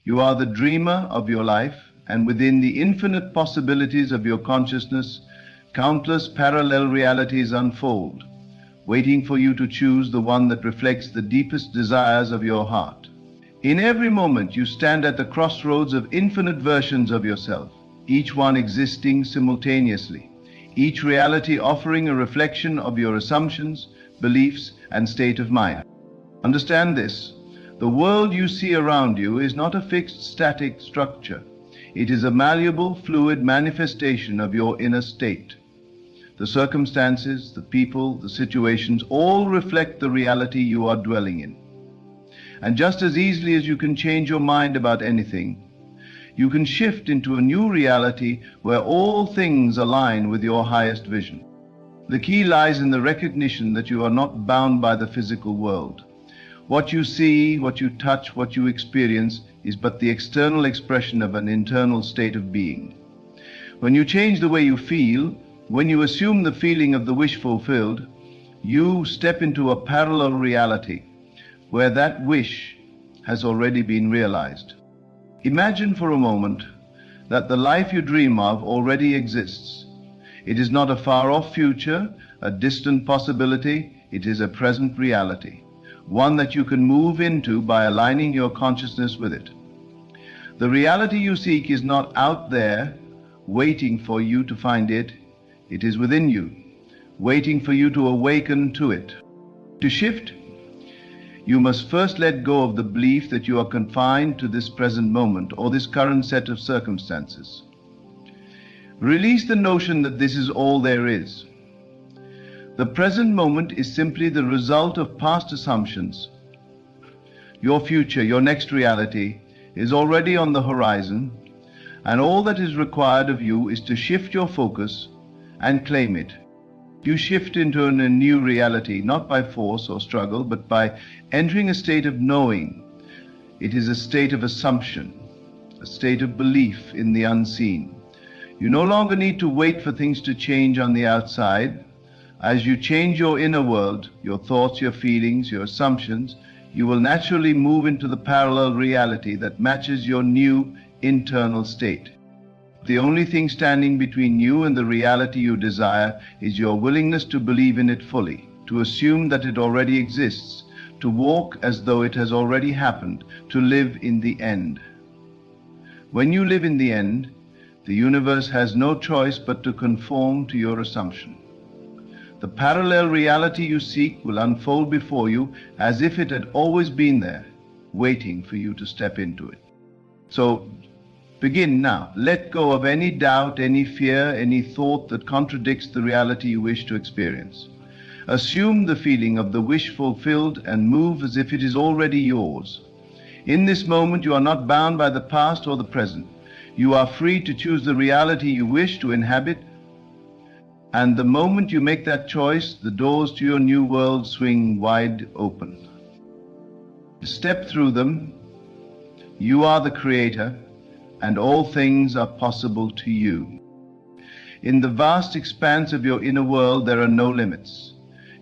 You are the dreamer of your life, and within the infinite possibilities of your consciousness, countless parallel realities unfold, waiting for you to choose the one that reflects the deepest desires of your heart. In every moment, you stand at the crossroads of infinite versions of yourself, each one existing simultaneously, each reality offering a reflection of your assumptions, beliefs, and state of mind. Understand this: the world you see around you is not a fixed, static structure. It is a malleable, fluid manifestation of your inner state. The circumstances, the people, the situations all reflect the reality you are dwelling in. And just as easily as you can change your mind about anything, you can shift into a new reality where all things align with your highest vision. The key lies in the recognition that you are not bound by the physical world. What you see, what you touch, what you experience is but the external expression of an internal state of being. When you change the way you feel, when you assume the feeling of the wish fulfilled, you step into a parallel reality where that wish has already been realized. Imagine for a moment that the life you dream of already exists. It is not a far-off future, a distant possibility. It is a present reality, one that you can move into by aligning your consciousness with it. The reality you seek is not out there, waiting for you to find it. It is within you, waiting for you to awaken to it. To shift, you must first let go of the belief that you are confined to this present moment or this current set of circumstances. Release the notion that this is all there is. The present moment is simply the result of past assumptions. Your future, your next reality, is already on the horizon, and all that is required of you is to shift your focus and claim it. You shift into a new reality, not by force or struggle, but by entering a state of knowing. It is a state of assumption, a state of belief in the unseen. You no longer need to wait for things to change on the outside. As you change your inner world, your thoughts, your feelings, your assumptions, you will naturally move into the parallel reality that matches your new internal state. The only thing standing between you and the reality you desire is your willingness to believe in it fully, to assume that it already exists, to walk as though it has already happened, to live in the end. When you live in the end, the universe has no choice but to conform to your assumption. The parallel reality you seek will unfold before you as if it had always been there, waiting for you to step into it. So, begin now. Let go of any doubt, any fear, any thought that contradicts the reality you wish to experience. Assume the feeling of the wish fulfilled and move as if it is already yours. In this moment, you are not bound by the past or the present. You are free to choose the reality you wish to inhabit, and the moment you make that choice, the doors to your new world swing wide open. Step through them. You are the creator, and all things are possible to you. In the vast expanse of your inner world, there are no limits.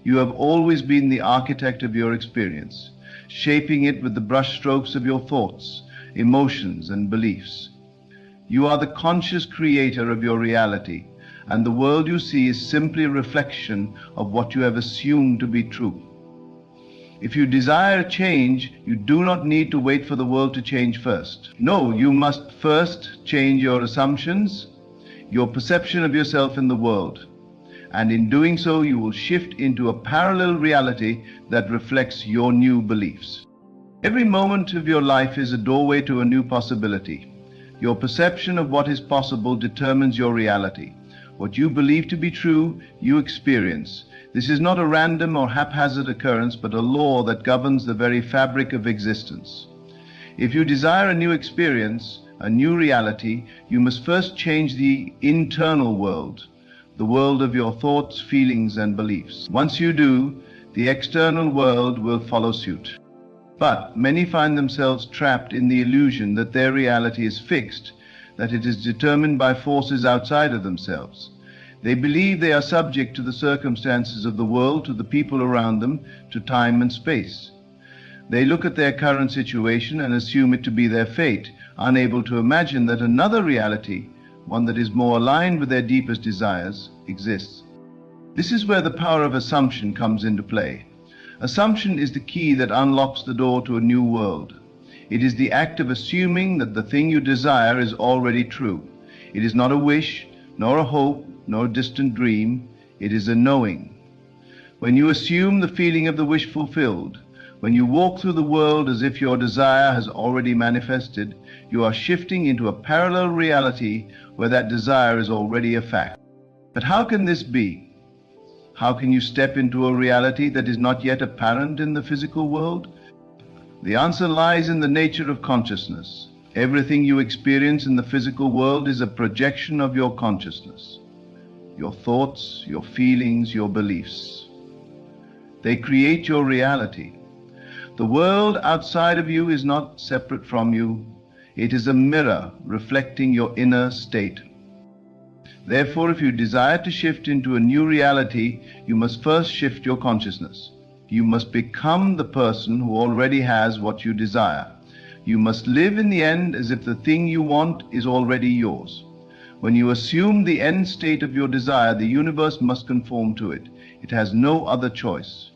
You have always been the architect of your experience, shaping it with the brushstrokes of your thoughts, emotions, and beliefs. You are the conscious creator of your reality, and the world you see is simply a reflection of what you have assumed to be true. If you desire change, you do not need to wait for the world to change first. No, you must first change your assumptions, your perception of yourself in the world. And in doing so, you will shift into a parallel reality that reflects your new beliefs. Every moment of your life is a doorway to a new possibility. Your perception of what is possible determines your reality. What you believe to be true, you experience. This is not a random or haphazard occurrence, but a law that governs the very fabric of existence. If you desire a new experience, a new reality, you must first change the internal world, the world of your thoughts, feelings, and beliefs. Once you do, the external world will follow suit. But many find themselves trapped in the illusion that their reality is fixed, that it is determined by forces outside of themselves. They believe they are subject to the circumstances of the world, to the people around them, to time and space. They look at their current situation and assume it to be their fate, unable to imagine that another reality, one that is more aligned with their deepest desires, exists. This is where the power of assumption comes into play. Assumption is the key that unlocks the door to a new world. It is the act of assuming that the thing you desire is already true. It is not a wish, nor a hope, nor a distant dream. It is a knowing. When you assume the feeling of the wish fulfilled, when you walk through the world as if your desire has already manifested, you are shifting into a parallel reality where that desire is already a fact. But how can this be? How can you step into a reality that is not yet apparent in the physical world? The answer lies in the nature of consciousness. Everything you experience in the physical world is a projection of your consciousness. Your thoughts, your feelings, your beliefs. They create your reality. The world outside of you is not separate from you. It is a mirror reflecting your inner state. Therefore, if you desire to shift into a new reality, you must first shift your consciousness. You must become the person who already has what you desire. You must live in the end as if the thing you want is already yours. When you assume the end state of your desire, the universe must conform to it. It has no other choice.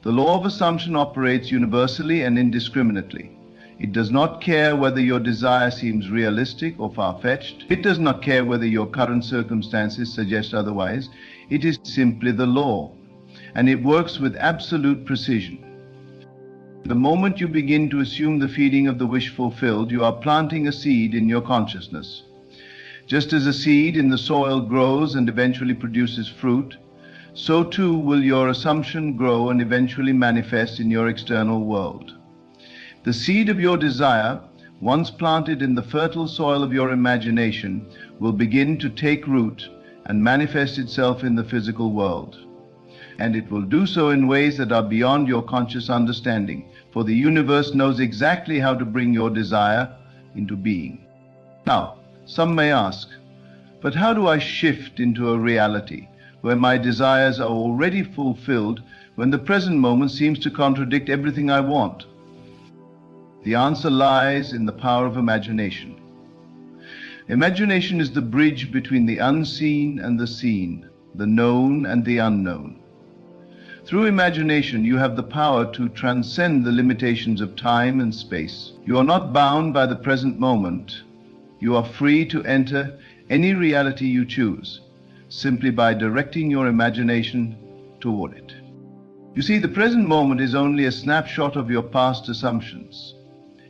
The law of assumption operates universally and indiscriminately. It does not care whether your desire seems realistic or far-fetched. It does not care whether your current circumstances suggest otherwise. It is simply the law, and it works with absolute precision. The moment you begin to assume the feeling of the wish fulfilled, you are planting a seed in your consciousness. Just as a seed in the soil grows and eventually produces fruit, so too will your assumption grow and eventually manifest in your external world. The seed of your desire, once planted in the fertile soil of your imagination, will begin to take root and manifest itself in the physical world. And it will do so in ways that are beyond your conscious understanding, for the universe knows exactly how to bring your desire into being. Now, some may ask, but how do I shift into a reality where my desires are already fulfilled when the present moment seems to contradict everything I want? The answer lies in the power of imagination. Imagination is the bridge between the unseen and the seen, the known and the unknown. Through imagination, you have the power to transcend the limitations of time and space. You are not bound by the present moment. You are free to enter any reality you choose, simply by directing your imagination toward it. You see, the present moment is only a snapshot of your past assumptions.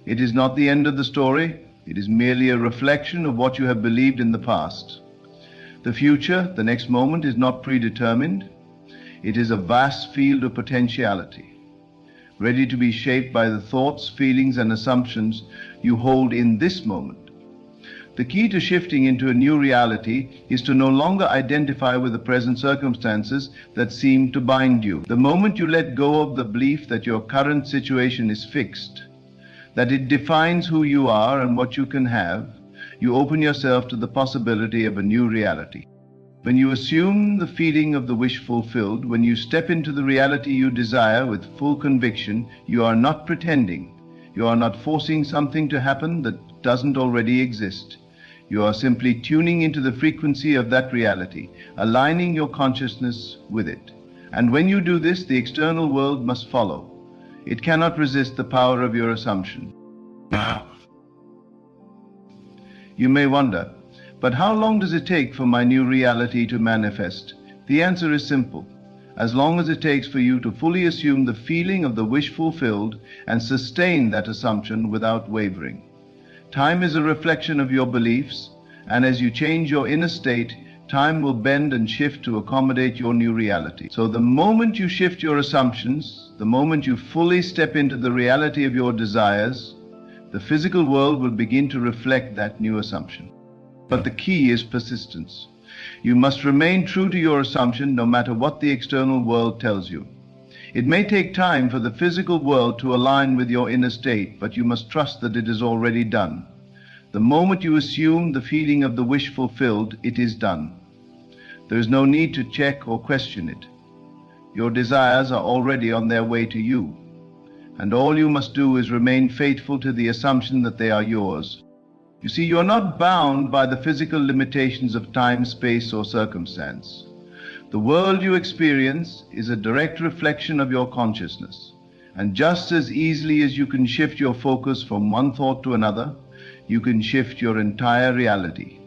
It is not the end of the story. It is merely a reflection of what you have believed in the past. The future, the next moment, is not predetermined. It is a vast field of potentiality, ready to be shaped by the thoughts, feelings, and assumptions you hold in this moment. The key to shifting into a new reality is to no longer identify with the present circumstances that seem to bind you. The moment you let go of the belief that your current situation is fixed, that it defines who you are and what you can have, you open yourself to the possibility of a new reality. When you assume the feeling of the wish fulfilled, when you step into the reality you desire with full conviction, you are not pretending. You are not forcing something to happen that doesn't already exist. You are simply tuning into the frequency of that reality, aligning your consciousness with it. And when you do this, the external world must follow. It cannot resist the power of your assumption. You may wonder, but how long does it take for my new reality to manifest? The answer is simple. As long as it takes for you to fully assume the feeling of the wish fulfilled and sustain that assumption without wavering. Time is a reflection of your beliefs, and as you change your inner state, time will bend and shift to accommodate your new reality. So the moment you shift your assumptions, the moment you fully step into the reality of your desires, the physical world will begin to reflect that new assumption. But the key is persistence. You must remain true to your assumption no matter what the external world tells you. It may take time for the physical world to align with your inner state, but you must trust that it is already done. The moment you assume the feeling of the wish fulfilled, it is done. There is no need to check or question it. Your desires are already on their way to you. and all you must do is remain faithful to the assumption that they are yours. You see, you are not bound by the physical limitations of time, space, or circumstance. The world you experience is a direct reflection of your consciousness, and just as easily as you can shift your focus from one thought to another, you can shift your entire reality.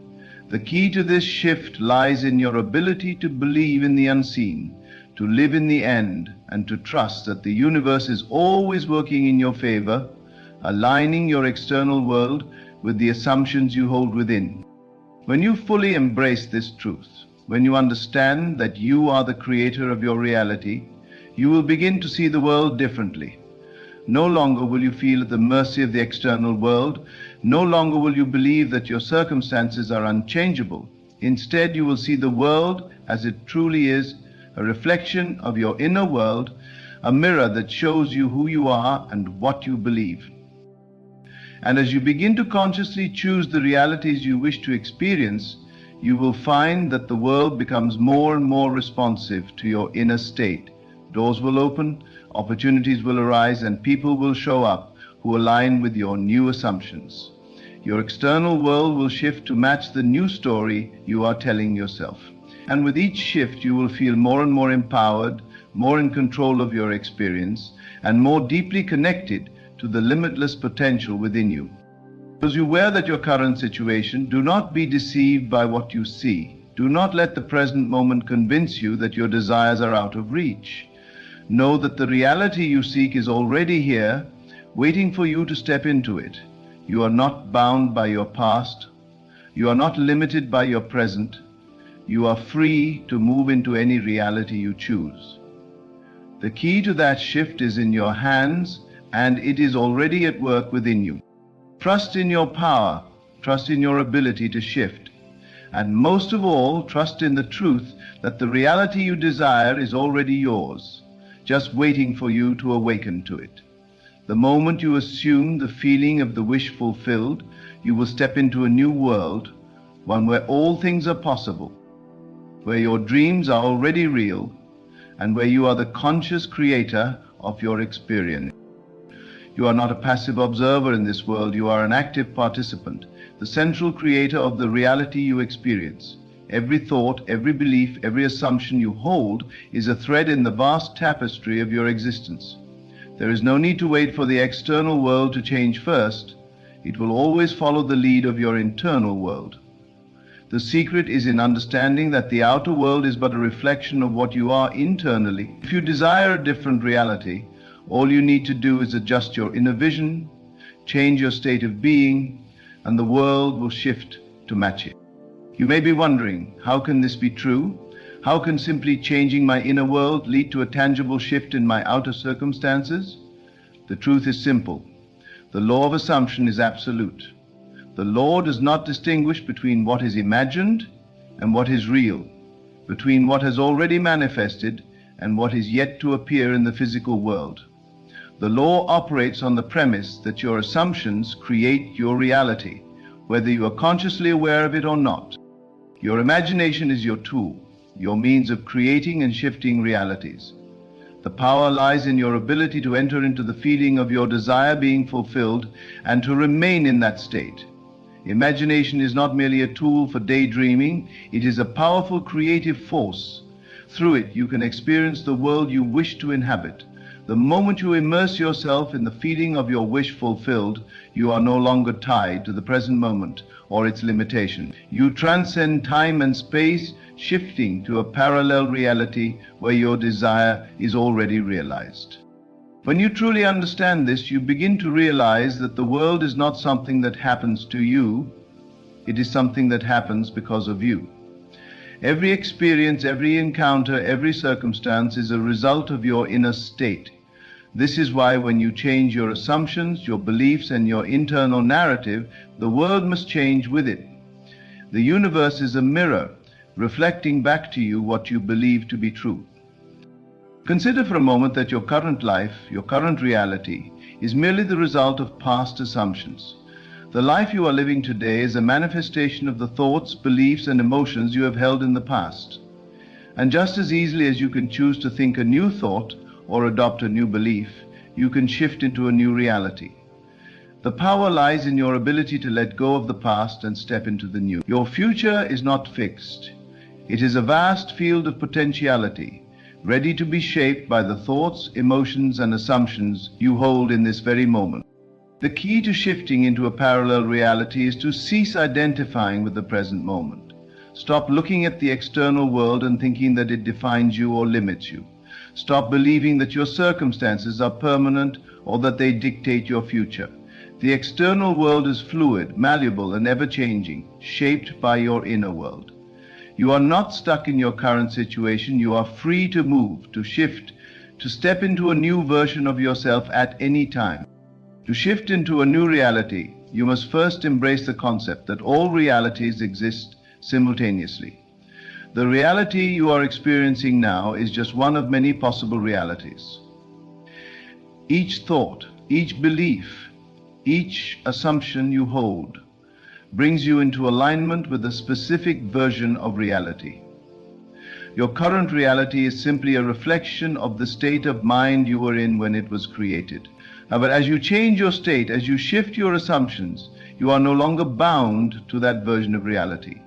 The key to this shift lies in your ability to believe in the unseen, to live in the end, and to trust that the universe is always working in your favor, aligning your external world with the assumptions you hold within. When you fully embrace this truth, when you understand that you are the creator of your reality, you will begin to see the world differently. No longer will you feel at the mercy of the external world. No longer will you believe that your circumstances are unchangeable. Instead, you will see the world as it truly is, a reflection of your inner world, a mirror that shows you who you are and what you believe. And as you begin to consciously choose the realities you wish to experience, you will find that the world becomes more and more responsive to your inner state. Doors will open, opportunities will arise, and people will show up who align with your new assumptions. Your external world will shift to match the new story you are telling yourself. And with each shift, you will feel more and more empowered, more in control of your experience, and more deeply connected to the limitless potential within you. As you aware that your current situation, do not be deceived by what you see. Do not let the present moment convince you that your desires are out of reach. Know that the reality you seek is already here, waiting for you to step into it. You are not bound by your past. You are not limited by your present. You are free to move into any reality you choose. The key to that shift is in your hands, and it is already at work within you. Trust in your power, trust in your ability to shift, and most of all, trust in the truth that the reality you desire is already yours, just waiting for you to awaken to it. The moment you assume the feeling of the wish fulfilled, you will step into a new world, one where all things are possible, where your dreams are already real, and where you are the conscious creator of your experience. You are not a passive observer in this world, you are an active participant, the central creator of the reality you experience. Every thought, every belief, every assumption you hold is a thread in the vast tapestry of your existence. There is no need to wait for the external world to change first. It will always follow the lead of your internal world. The secret is in understanding that the outer world is but a reflection of what you are internally. If you desire a different reality, all you need to do is adjust your inner vision, change your state of being, and the world will shift to match it. You may be wondering, how can this be true? How can simply changing my inner world lead to a tangible shift in my outer circumstances? The truth is simple. The law of assumption is absolute. The law does not distinguish between what is imagined and what is real, between what has already manifested and what is yet to appear in the physical world. The law operates on the premise that your assumptions create your reality, whether you are consciously aware of it or not. Your imagination is your tool, your means of creating and shifting realities. The power lies in your ability to enter into the feeling of your desire being fulfilled and to remain in that state. Imagination is not merely a tool for daydreaming, it is a powerful creative force. Through it, you can experience the world you wish to inhabit. The moment you immerse yourself in the feeling of your wish fulfilled, you are no longer tied to the present moment or its limitation. You transcend time and space, shifting to a parallel reality where your desire is already realized. When you truly understand this, you begin to realize that the world is not something that happens to you, it is something that happens because of you. Every experience, every encounter, every circumstance is a result of your inner state. This is why when you change your assumptions, your beliefs, and your internal narrative, the world must change with it. The universe is a mirror, reflecting back to you what you believe to be true. Consider for a moment that your current life, your current reality, is merely the result of past assumptions. The life you are living today is a manifestation of the thoughts, beliefs, and emotions you have held in the past. And just as easily as you can choose to think a new thought or adopt a new belief, you can shift into a new reality. The power lies in your ability to let go of the past and step into the new. Your future is not fixed. It is a vast field of potentiality, ready to be shaped by the thoughts, emotions, and assumptions you hold in this very moment. The key to shifting into a parallel reality is to cease identifying with the present moment. Stop looking at the external world and thinking that it defines you or limits you. Stop believing that your circumstances are permanent or that they dictate your future. The external world is fluid, malleable, and ever-changing, shaped by your inner world. You are not stuck in your current situation. You are free to move, to shift, to step into a new version of yourself at any time. To shift into a new reality, you must first embrace the concept that all realities exist simultaneously. The reality you are experiencing now is just one of many possible realities. Each thought, each belief, each assumption you hold brings you into alignment with a specific version of reality. Your current reality is simply a reflection of the state of mind you were in when it was created. But as you change your state, as you shift your assumptions, you are no longer bound to that version of reality.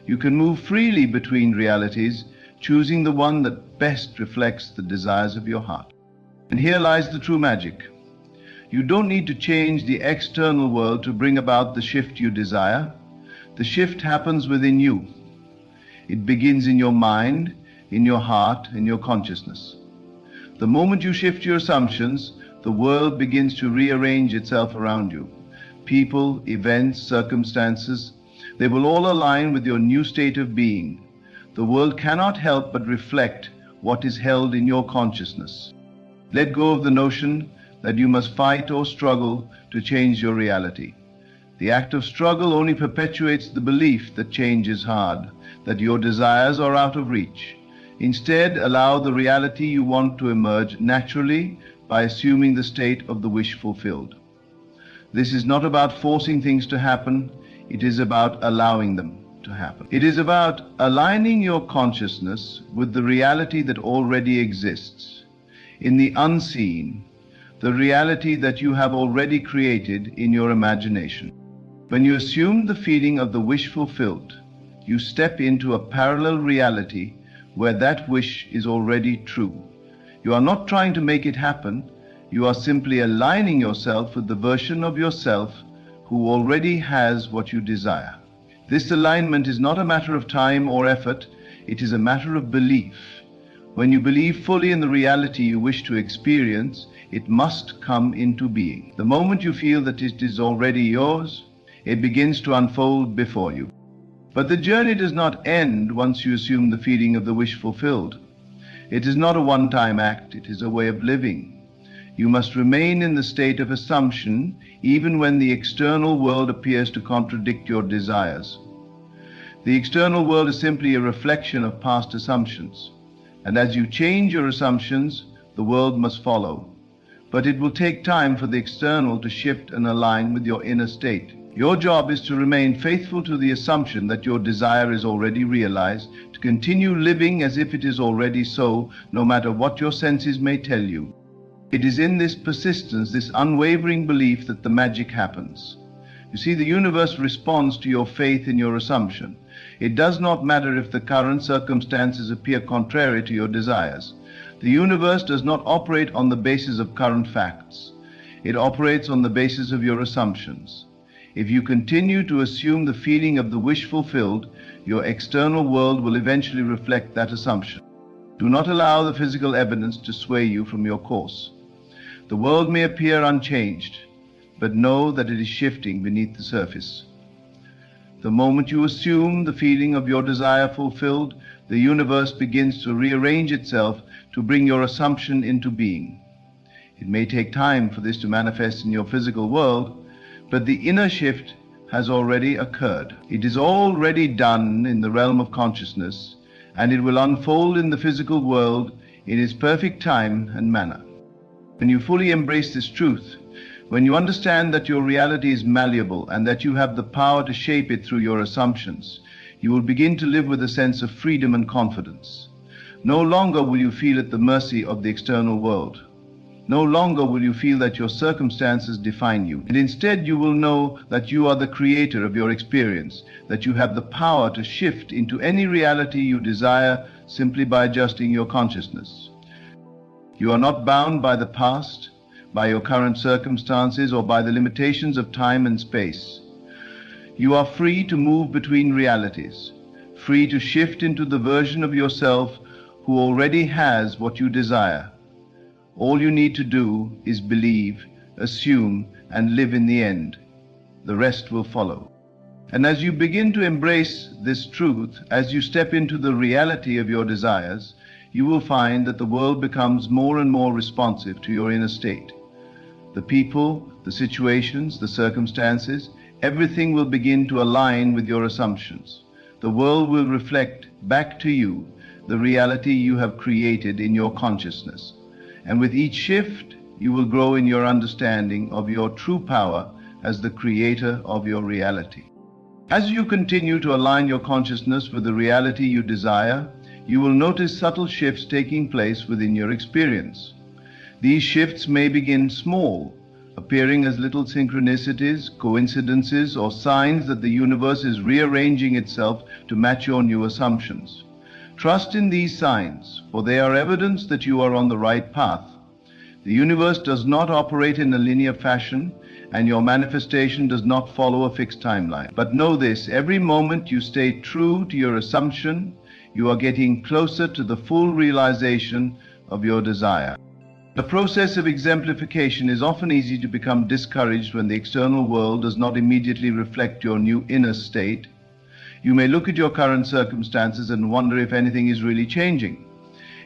You can move freely between realities, choosing the one that best reflects the desires of your heart. And here lies the true magic. You don't need to change the external world to bring about the shift you desire. The shift happens within you. It begins in your mind, in your heart, in your consciousness. The moment you shift your assumptions, the world begins to rearrange itself around you. People, events, circumstances, they will all align with your new state of being. The world cannot help but reflect what is held in your consciousness. Let go of the notion that you must fight or struggle to change your reality. The act of struggle only perpetuates the belief that change is hard, that your desires are out of reach. Instead, allow the reality you want to emerge naturally by assuming the state of the wish fulfilled. This is not about forcing things to happen, it is about allowing them to happen. It is about aligning your consciousness with the reality that already exists, in the unseen, the reality that you have already created in your imagination. When you assume the feeling of the wish fulfilled, you step into a parallel reality where that wish is already true. You are not trying to make it happen, you are simply aligning yourself with the version of yourself who already has what you desire. This alignment is not a matter of time or effort, it is a matter of belief. When you believe fully in the reality you wish to experience, it must come into being. The moment you feel that it is already yours, it begins to unfold before you. But the journey does not end once you assume the feeling of the wish fulfilled. It is not a one-time act, it is a way of living. You must remain in the state of assumption even when the external world appears to contradict your desires. The external world is simply a reflection of past assumptions, and as you change your assumptions, the world must follow. But it will take time for the external to shift and align with your inner state. Your job is to remain faithful to the assumption that your desire is already realized, to continue living as if it is already so, no matter what your senses may tell you. It is in this persistence, this unwavering belief, that the magic happens. You see, the universe responds to your faith in your assumption. It does not matter if the current circumstances appear contrary to your desires. The universe does not operate on the basis of current facts. It operates on the basis of your assumptions. If you continue to assume the feeling of the wish fulfilled, your external world will eventually reflect that assumption. Do not allow the physical evidence to sway you from your course. The world may appear unchanged, but know that it is shifting beneath the surface. The moment you assume the feeling of your desire fulfilled, the universe begins to rearrange itself to bring your assumption into being. It may take time for this to manifest in your physical world, but the inner shift has already occurred. It is already done in the realm of consciousness, and it will unfold in the physical world in its perfect time and manner. When you fully embrace this truth, when you understand that your reality is malleable and that you have the power to shape it through your assumptions, you will begin to live with a sense of freedom and confidence. No longer will you feel at the mercy of the external world. No longer will you feel that your circumstances define you, and instead you will know that you are the creator of your experience, that you have the power to shift into any reality you desire simply by adjusting your consciousness. You are not bound by the past, by your current circumstances, or by the limitations of time and space. You are free to move between realities, free to shift into the version of yourself who already has what you desire. All you need to do is believe, assume, and live in the end. The rest will follow. And as you begin to embrace this truth, as you step into the reality of your desires, you will find that the world becomes more and more responsive to your inner state. The people, the situations, the circumstances, everything will begin to align with your assumptions. The world will reflect back to you the reality you have created in your consciousness. And with each shift, you will grow in your understanding of your true power as the creator of your reality. As you continue to align your consciousness with the reality you desire, you will notice subtle shifts taking place within your experience. These shifts may begin small, appearing as little synchronicities, coincidences, or signs that the universe is rearranging itself to match your new assumptions. Trust in these signs, for they are evidence that you are on the right path. The universe does not operate in a linear fashion, and your manifestation does not follow a fixed timeline. But know this, every moment you stay true to your assumption, you are getting closer to the full realization of your desire. The process of exemplification is often easy to become discouraged when the external world does not immediately reflect your new inner state. You may look at your current circumstances and wonder if anything is really changing.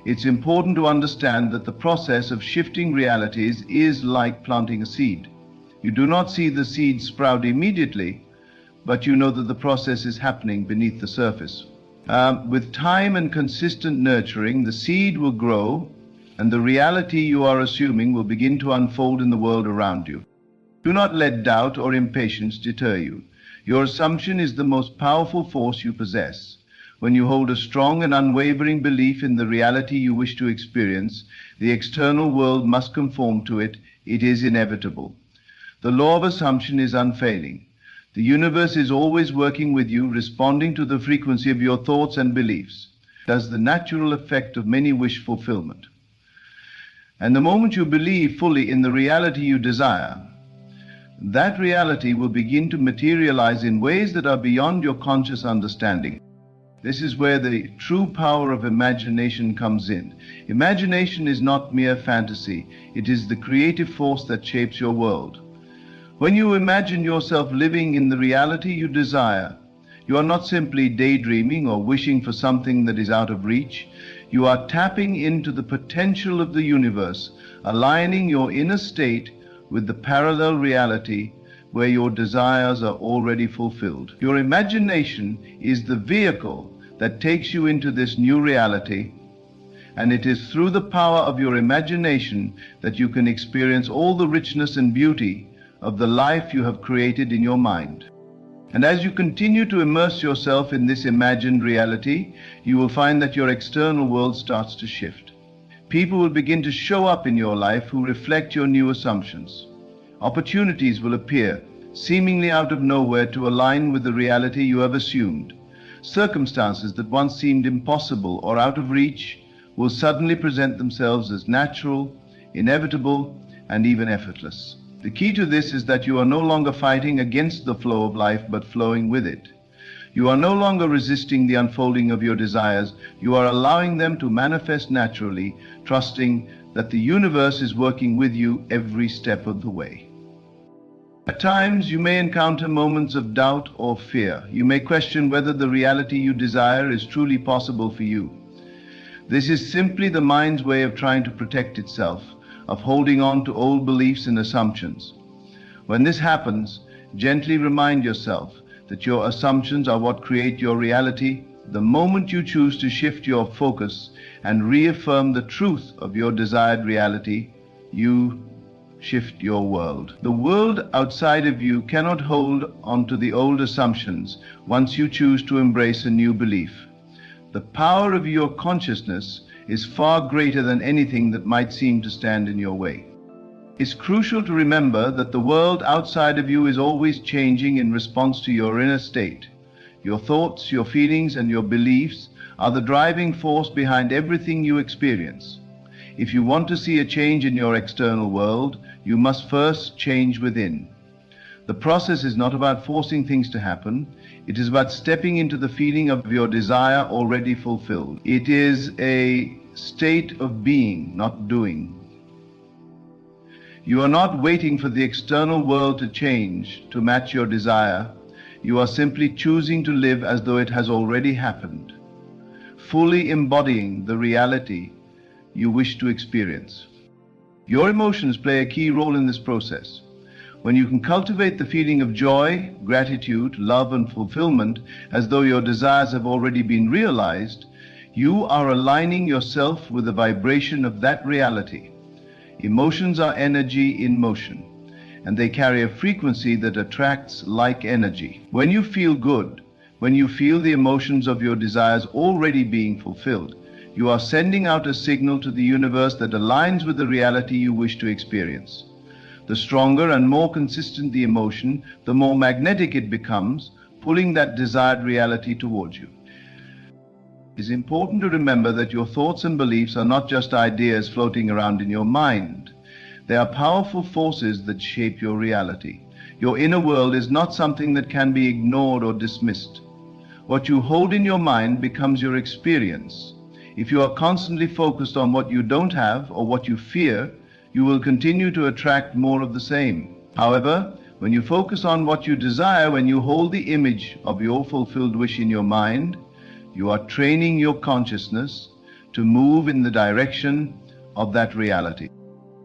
It's important to understand that the process of shifting realities is like planting a seed. You do not see the seed sprout immediately, but you know that the process is happening beneath the surface. With time and consistent nurturing, the seed will grow, and the reality you are assuming will begin to unfold in the world around you. Do not let doubt or impatience deter you. Your assumption is the most powerful force you possess. When you hold a strong and unwavering belief in the reality you wish to experience, the external world must conform to it. It is inevitable. The law of assumption is unfailing. The universe is always working with you, responding to the frequency of your thoughts and beliefs. That's the natural effect of many wish fulfillment. And the moment you believe fully in the reality you desire, that reality will begin to materialize in ways that are beyond your conscious understanding. This is where the true power of imagination comes in. Imagination is not mere fantasy. It is the creative force that shapes your world. When you imagine yourself living in the reality you desire, you are not simply daydreaming or wishing for something that is out of reach. You are tapping into the potential of the universe, aligning your inner state with the parallel reality where your desires are already fulfilled. Your imagination is the vehicle that takes you into this new reality, and it is through the power of your imagination that you can experience all the richness and beauty of the life you have created in your mind. And as you continue to immerse yourself in this imagined reality, you will find that your external world starts to shift. People will begin to show up in your life who reflect your new assumptions. Opportunities will appear, seemingly out of nowhere, to align with the reality you have assumed. Circumstances that once seemed impossible or out of reach will suddenly present themselves as natural, inevitable, and even effortless. The key to this is that you are no longer fighting against the flow of life, but flowing with it. You are no longer resisting the unfolding of your desires. You are allowing them to manifest naturally, trusting that the universe is working with you every step of the way. At times, you may encounter moments of doubt or fear. You may question whether the reality you desire is truly possible for you. This is simply the mind's way of trying to protect itself, of holding on to old beliefs and assumptions. When this happens, gently remind yourself that your assumptions are what create your reality. The moment you choose to shift your focus and reaffirm the truth of your desired reality, you shift your world. The world outside of you cannot hold on to the old assumptions once you choose to embrace a new belief. The power of your consciousness is far greater than anything that might seem to stand in your way. It's crucial to remember that the world outside of you is always changing in response to your inner state. Your thoughts, your feelings, and your beliefs are the driving force behind everything you experience. If you want to see a change in your external world, you must first change within. The process is not about forcing things to happen. It is about stepping into the feeling of your desire already fulfilled. It is a state of being, not doing. You are not waiting for the external world to change to match your desire. You are simply choosing to live as though it has already happened, fully embodying the reality you wish to experience. Your emotions play a key role in this process. When you can cultivate the feeling of joy, gratitude, love, and fulfillment as though your desires have already been realized, you are aligning yourself with the vibration of that reality. Emotions are energy in motion, and they carry a frequency that attracts like energy. When you feel good, when you feel the emotions of your desires already being fulfilled, you are sending out a signal to the universe that aligns with the reality you wish to experience. The stronger and more consistent the emotion, the more magnetic it becomes, pulling that desired reality towards you. It is important to remember that your thoughts and beliefs are not just ideas floating around in your mind. They are powerful forces that shape your reality. Your inner world is not something that can be ignored or dismissed. What you hold in your mind becomes your experience. If you are constantly focused on what you don't have or what you fear, you will continue to attract more of the same. However, when you focus on what you desire, when you hold the image of your fulfilled wish in your mind, you are training your consciousness to move in the direction of that reality.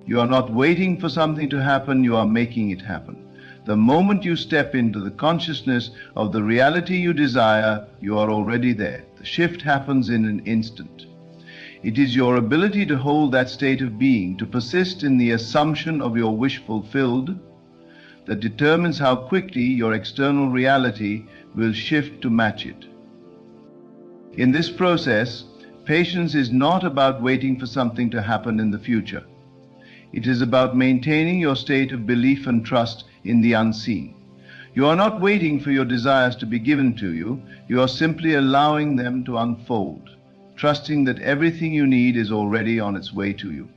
You are not waiting for something to happen, you are making it happen. The moment you step into the consciousness of the reality you desire, you are already there. The shift happens in an instant. It is your ability to hold that state of being, to persist in the assumption of your wish fulfilled, that determines how quickly your external reality will shift to match it. In this process, patience is not about waiting for something to happen in the future. It is about maintaining your state of belief and trust in the unseen. You are not waiting for your desires to be given to you. You are simply allowing them to unfold, trusting that everything you need is already on its way to you.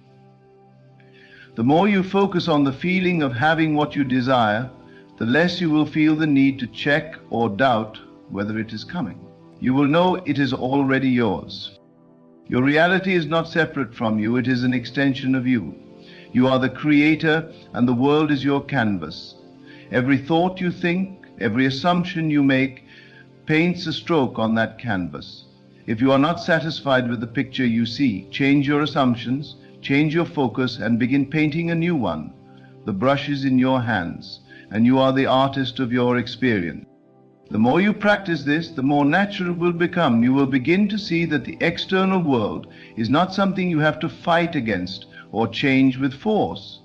The more you focus on the feeling of having what you desire, the less you will feel the need to check or doubt whether it is coming. You will know it is already yours. Your reality is not separate from you, it is an extension of you. You are the creator, and the world is your canvas. Every thought you think, every assumption you make, paints a stroke on that canvas. If you are not satisfied with the picture you see, change your assumptions, change your focus, and begin painting a new one. The brush is in your hands, and you are the artist of your experience. The more you practice this, the more natural it will become. You will begin to see that the external world is not something you have to fight against or change with force.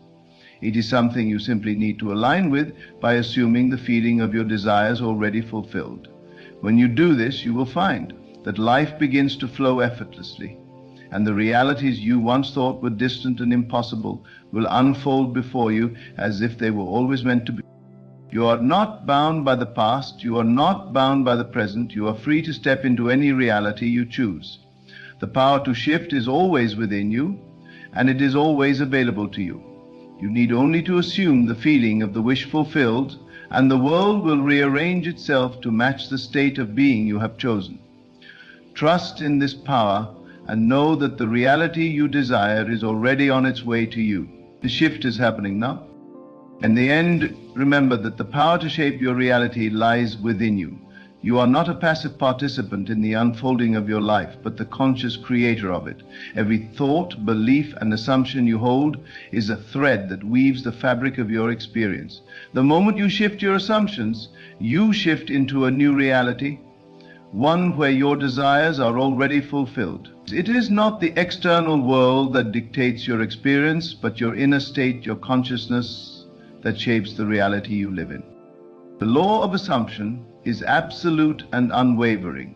It is something you simply need to align with by assuming the feeling of your desires already fulfilled. When you do this, you will find that life begins to flow effortlessly, and the realities you once thought were distant and impossible will unfold before you as if they were always meant to be. You are not bound by the past, you are not bound by the present, you are free to step into any reality you choose. The power to shift is always within you, and it is always available to you. You need only to assume the feeling of the wish fulfilled, and the world will rearrange itself to match the state of being you have chosen. Trust in this power and know that the reality you desire is already on its way to you. The shift is happening now. In the end, remember that the power to shape your reality lies within you. You are not a passive participant in the unfolding of your life, but the conscious creator of it. Every thought, belief, and assumption you hold is a thread that weaves the fabric of your experience. The moment you shift your assumptions, you shift into a new reality, one where your desires are already fulfilled. It is not the external world that dictates your experience, but your inner state, your consciousness, that shapes the reality you live in. The law of assumption is absolute and unwavering.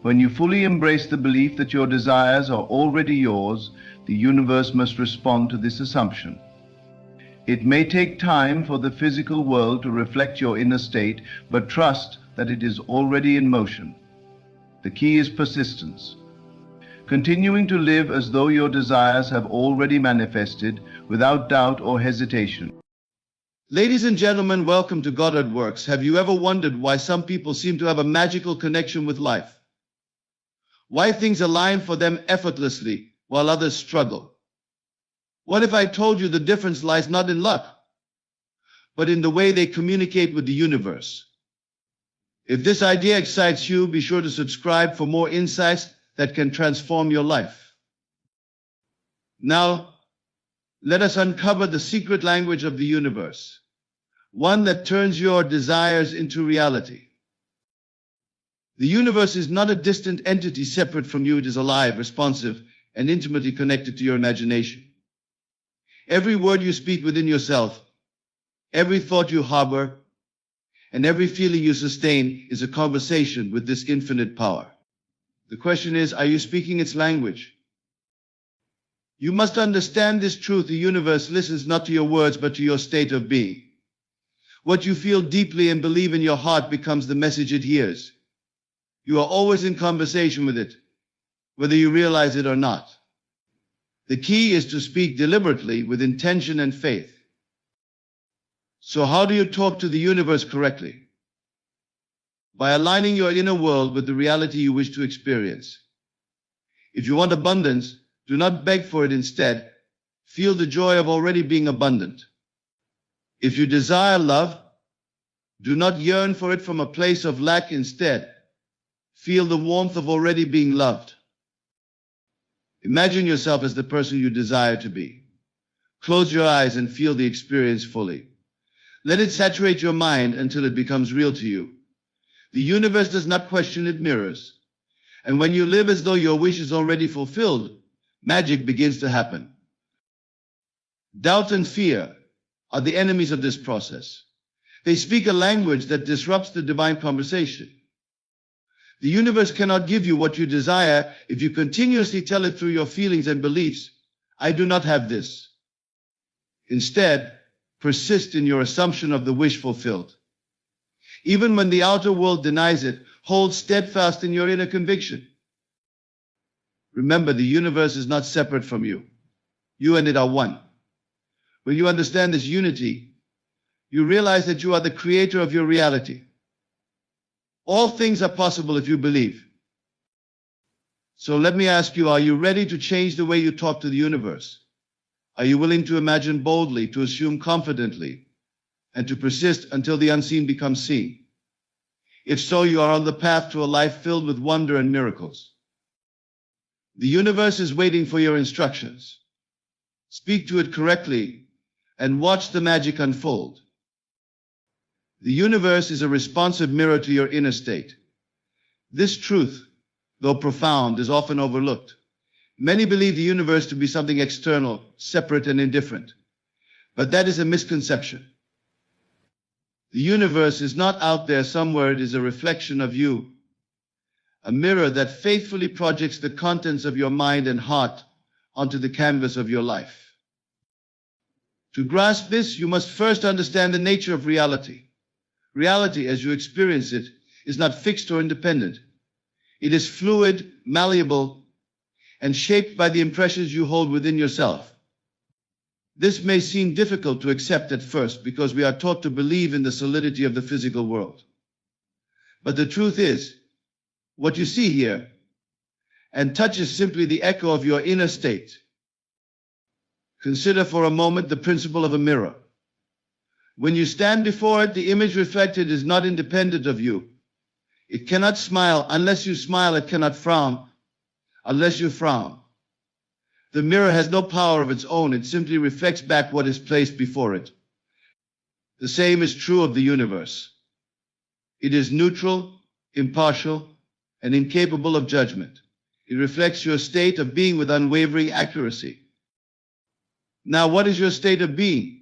When you fully embrace the belief that your desires are already yours, the universe must respond to this assumption. It may take time for the physical world to reflect your inner state, but trust that it is already in motion. The key is persistence. Continuing to live as though your desires have already manifested without doubt or hesitation. Ladies and gentlemen, welcome to Goddard Works. Have you ever wondered why some people seem to have a magical connection with life? Why things align for them effortlessly while others struggle? What if I told you the difference lies not in luck, but in the way they communicate with the universe? If this idea excites you, be sure to subscribe for more insights that can transform your life. Now, let us uncover the secret language of the universe, one that turns your desires into reality. The universe is not a distant entity separate from you. It is alive, responsive, and intimately connected to your imagination. Every word you speak within yourself, every thought you harbor, and every feeling you sustain is a conversation with this infinite power. The question is, are you speaking its language? You must understand this truth. The universe listens not to your words, but to your state of being. What you feel deeply and believe in your heart becomes the message it hears. You are always in conversation with it, whether you realize it or not. The key is to speak deliberately with intention and faith. So how do you talk to the universe correctly? By aligning your inner world with the reality you wish to experience. If you want abundance, do not beg for it. Instead, feel the joy of already being abundant. If you desire love, do not yearn for it from a place of lack. Instead, feel the warmth of already being loved. Imagine yourself as the person you desire to be. Close your eyes and feel the experience fully. Let it saturate your mind until it becomes real to you. The universe does not question, it mirrors. And when you live as though your wish is already fulfilled, magic begins to happen. Doubt and fear are the enemies of this process. They speak a language that disrupts the divine conversation. The universe cannot give you what you desire if you continuously tell it through your feelings and beliefs, I do not have this. Instead, persist in your assumption of the wish fulfilled. Even when the outer world denies it, hold steadfast in your inner conviction. Remember, the universe is not separate from you. You and it are one. When you understand this unity, you realize that you are the creator of your reality. All things are possible if you believe. So let me ask you, are you ready to change the way you talk to the universe? Are you willing to imagine boldly, to assume confidently, and to persist until the unseen becomes seen? If so, you are on the path to a life filled with wonder and miracles. The universe is waiting for your instructions. Speak to it correctly and watch the magic unfold. The universe is a responsive mirror to your inner state. This truth, though profound, is often overlooked. Many believe the universe to be something external, separate and indifferent. But that is a misconception. The universe is not out there somewhere. It is a reflection of you, a mirror that faithfully projects the contents of your mind and heart onto the canvas of your life. To grasp this, you must first understand the nature of reality. Reality, as you experience it, is not fixed or independent. It is fluid, malleable, and shaped by the impressions you hold within yourself. This may seem difficult to accept at first because we are taught to believe in the solidity of the physical world. But the truth is, what you see here and touch is simply the echo of your inner state. Consider for a moment the principle of a mirror. When you stand before it, the image reflected is not independent of you. It cannot smile unless you smile. It cannot frown unless you frown. The mirror has no power of its own. It simply reflects back what is placed before it. The same is true of the universe. It is neutral, impartial, and incapable of judgment. It reflects your state of being with unwavering accuracy. Now, what is your state of being?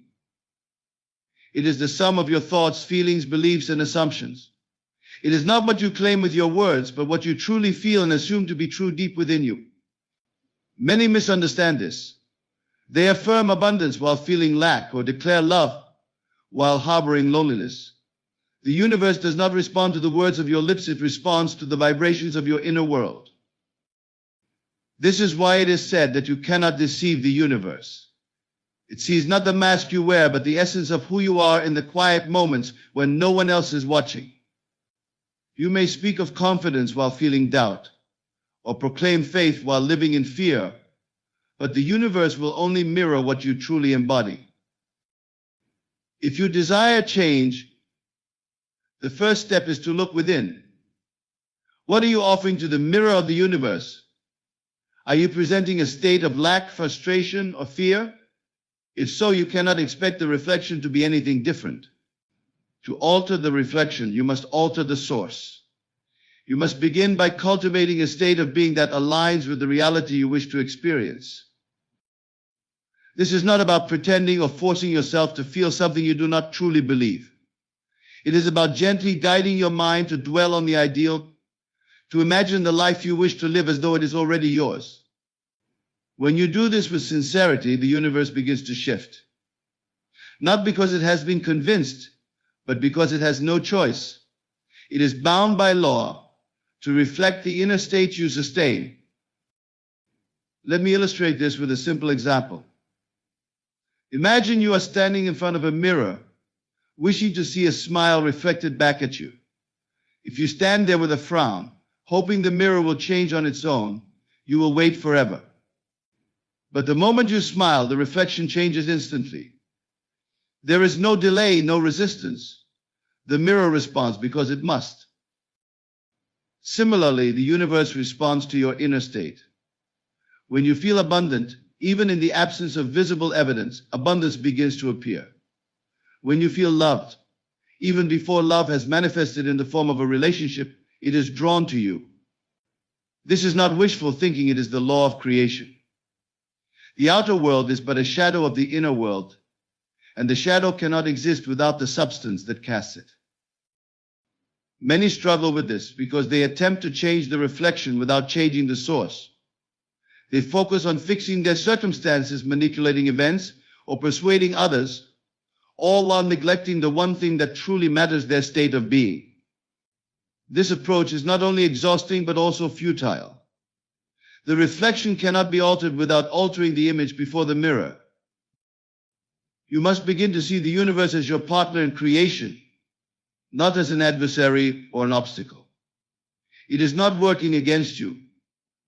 It is the sum of your thoughts, feelings, beliefs, and assumptions. It is not what you claim with your words, but what you truly feel and assume to be true deep within you. Many misunderstand this. They affirm abundance while feeling lack, or declare love while harboring loneliness. The universe does not respond to the words of your lips, it responds to the vibrations of your inner world. This is why it is said that you cannot deceive the universe. It sees not the mask you wear, but the essence of who you are in the quiet moments when no one else is watching. You may speak of confidence while feeling doubt, or proclaim faith while living in fear, but the universe will only mirror what you truly embody. If you desire change, the first step is to look within. What are you offering to the mirror of the universe? Are you presenting a state of lack, frustration, or fear? If so, you cannot expect the reflection to be anything different. To alter the reflection, you must alter the source. You must begin by cultivating a state of being that aligns with the reality you wish to experience. This is not about pretending or forcing yourself to feel something you do not truly believe. It is about gently guiding your mind to dwell on the ideal, to imagine the life you wish to live as though it is already yours. When you do this with sincerity, the universe begins to shift. Not because it has been convinced, but because it has no choice. It is bound by law to reflect the inner state you sustain. Let me illustrate this with a simple example. Imagine you are standing in front of a mirror, wishing to see a smile reflected back at you. If you stand there with a frown, hoping the mirror will change on its own, you will wait forever. But the moment you smile, the reflection changes instantly. There is no delay, no resistance. The mirror responds because it must. Similarly, the universe responds to your inner state. When you feel abundant, even in the absence of visible evidence, abundance begins to appear. When you feel loved, even before love has manifested in the form of a relationship, it is drawn to you. This is not wishful thinking, it is the law of creation. The outer world is but a shadow of the inner world, and the shadow cannot exist without the substance that casts it. Many struggle with this because they attempt to change the reflection without changing the source. They focus on fixing their circumstances, manipulating events, or persuading others, all while neglecting the one thing that truly matters, their state of being. This approach is not only exhausting but also futile. The reflection cannot be altered without altering the image before the mirror. You must begin to see the universe as your partner in creation, not as an adversary or an obstacle. It is not working against you,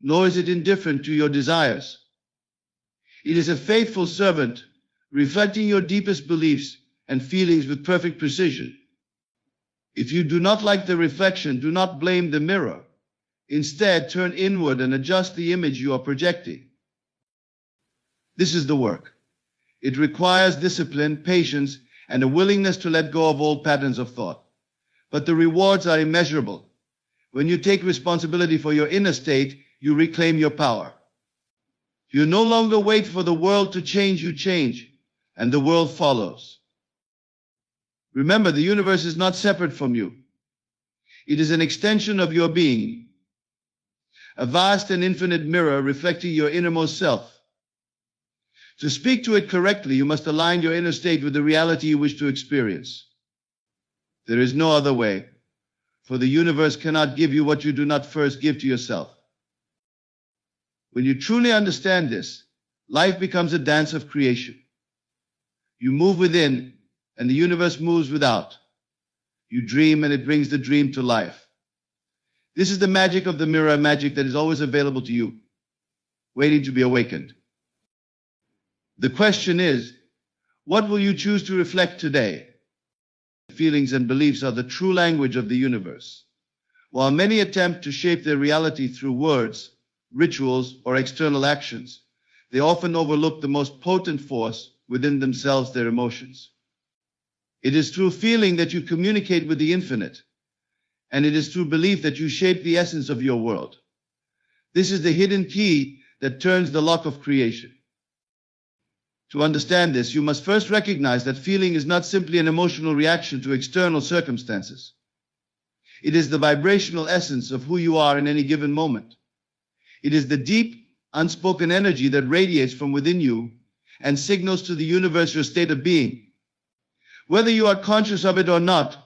nor is it indifferent to your desires. It is a faithful servant, reflecting your deepest beliefs and feelings with perfect precision. If you do not like the reflection, do not blame the mirror. Instead, turn inward and adjust the image you are projecting. This is the work. It requires discipline, patience, and a willingness to let go of old patterns of thought. But the rewards are immeasurable. When you take responsibility for your inner state, you reclaim your power. You no longer wait for the world to change, you change, and the world follows. Remember, the universe is not separate from you. It is an extension of your being, a vast and infinite mirror reflecting your innermost self. To speak to it correctly, you must align your inner state with the reality you wish to experience. There is no other way, for the universe cannot give you what you do not first give to yourself. When you truly understand this, life becomes a dance of creation. You move within, and the universe moves without. You dream, and it brings the dream to life. This is the magic of the mirror, magic that is always available to you, waiting to be awakened. The question is, what will you choose to reflect today? Feelings and beliefs are the true language of the universe. While many attempt to shape their reality through words, rituals, or external actions, they often overlook the most potent force within themselves, their emotions. It is through feeling that you communicate with the infinite, and it is through belief that you shape the essence of your world. This is the hidden key that turns the lock of creation. To understand this, you must first recognize that feeling is not simply an emotional reaction to external circumstances. It is the vibrational essence of who you are in any given moment. It is the deep, unspoken energy that radiates from within you and signals to the universe your state of being. Whether you are conscious of it or not,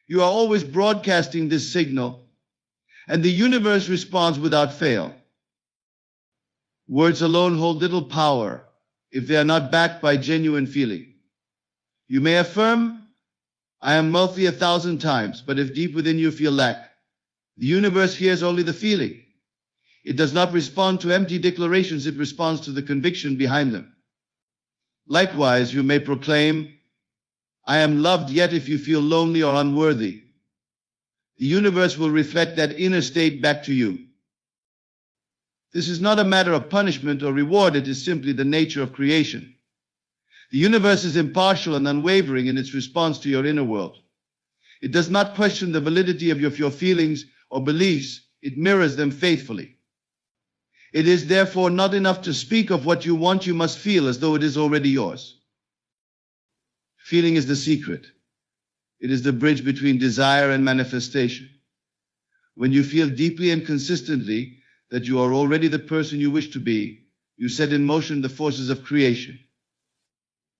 you are always broadcasting this signal, and the universe responds without fail. Words alone hold little power if they are not backed by genuine feeling. You may affirm, "I am wealthy 1,000 times," but if deep within you feel lack, the universe hears only the feeling. It does not respond to empty declarations, it responds to the conviction behind them. Likewise, you may proclaim, "I am loved," yet if you feel lonely or unworthy, the universe will reflect that inner state back to you. This is not a matter of punishment or reward, it is simply the nature of creation. The universe is impartial and unwavering in its response to your inner world. It does not question the validity of your feelings or beliefs, it mirrors them faithfully. It is therefore not enough to speak of what you want, you must feel as though it is already yours. Feeling is the secret. It is the bridge between desire and manifestation. When you feel deeply and consistently that you are already the person you wish to be, you set in motion the forces of creation.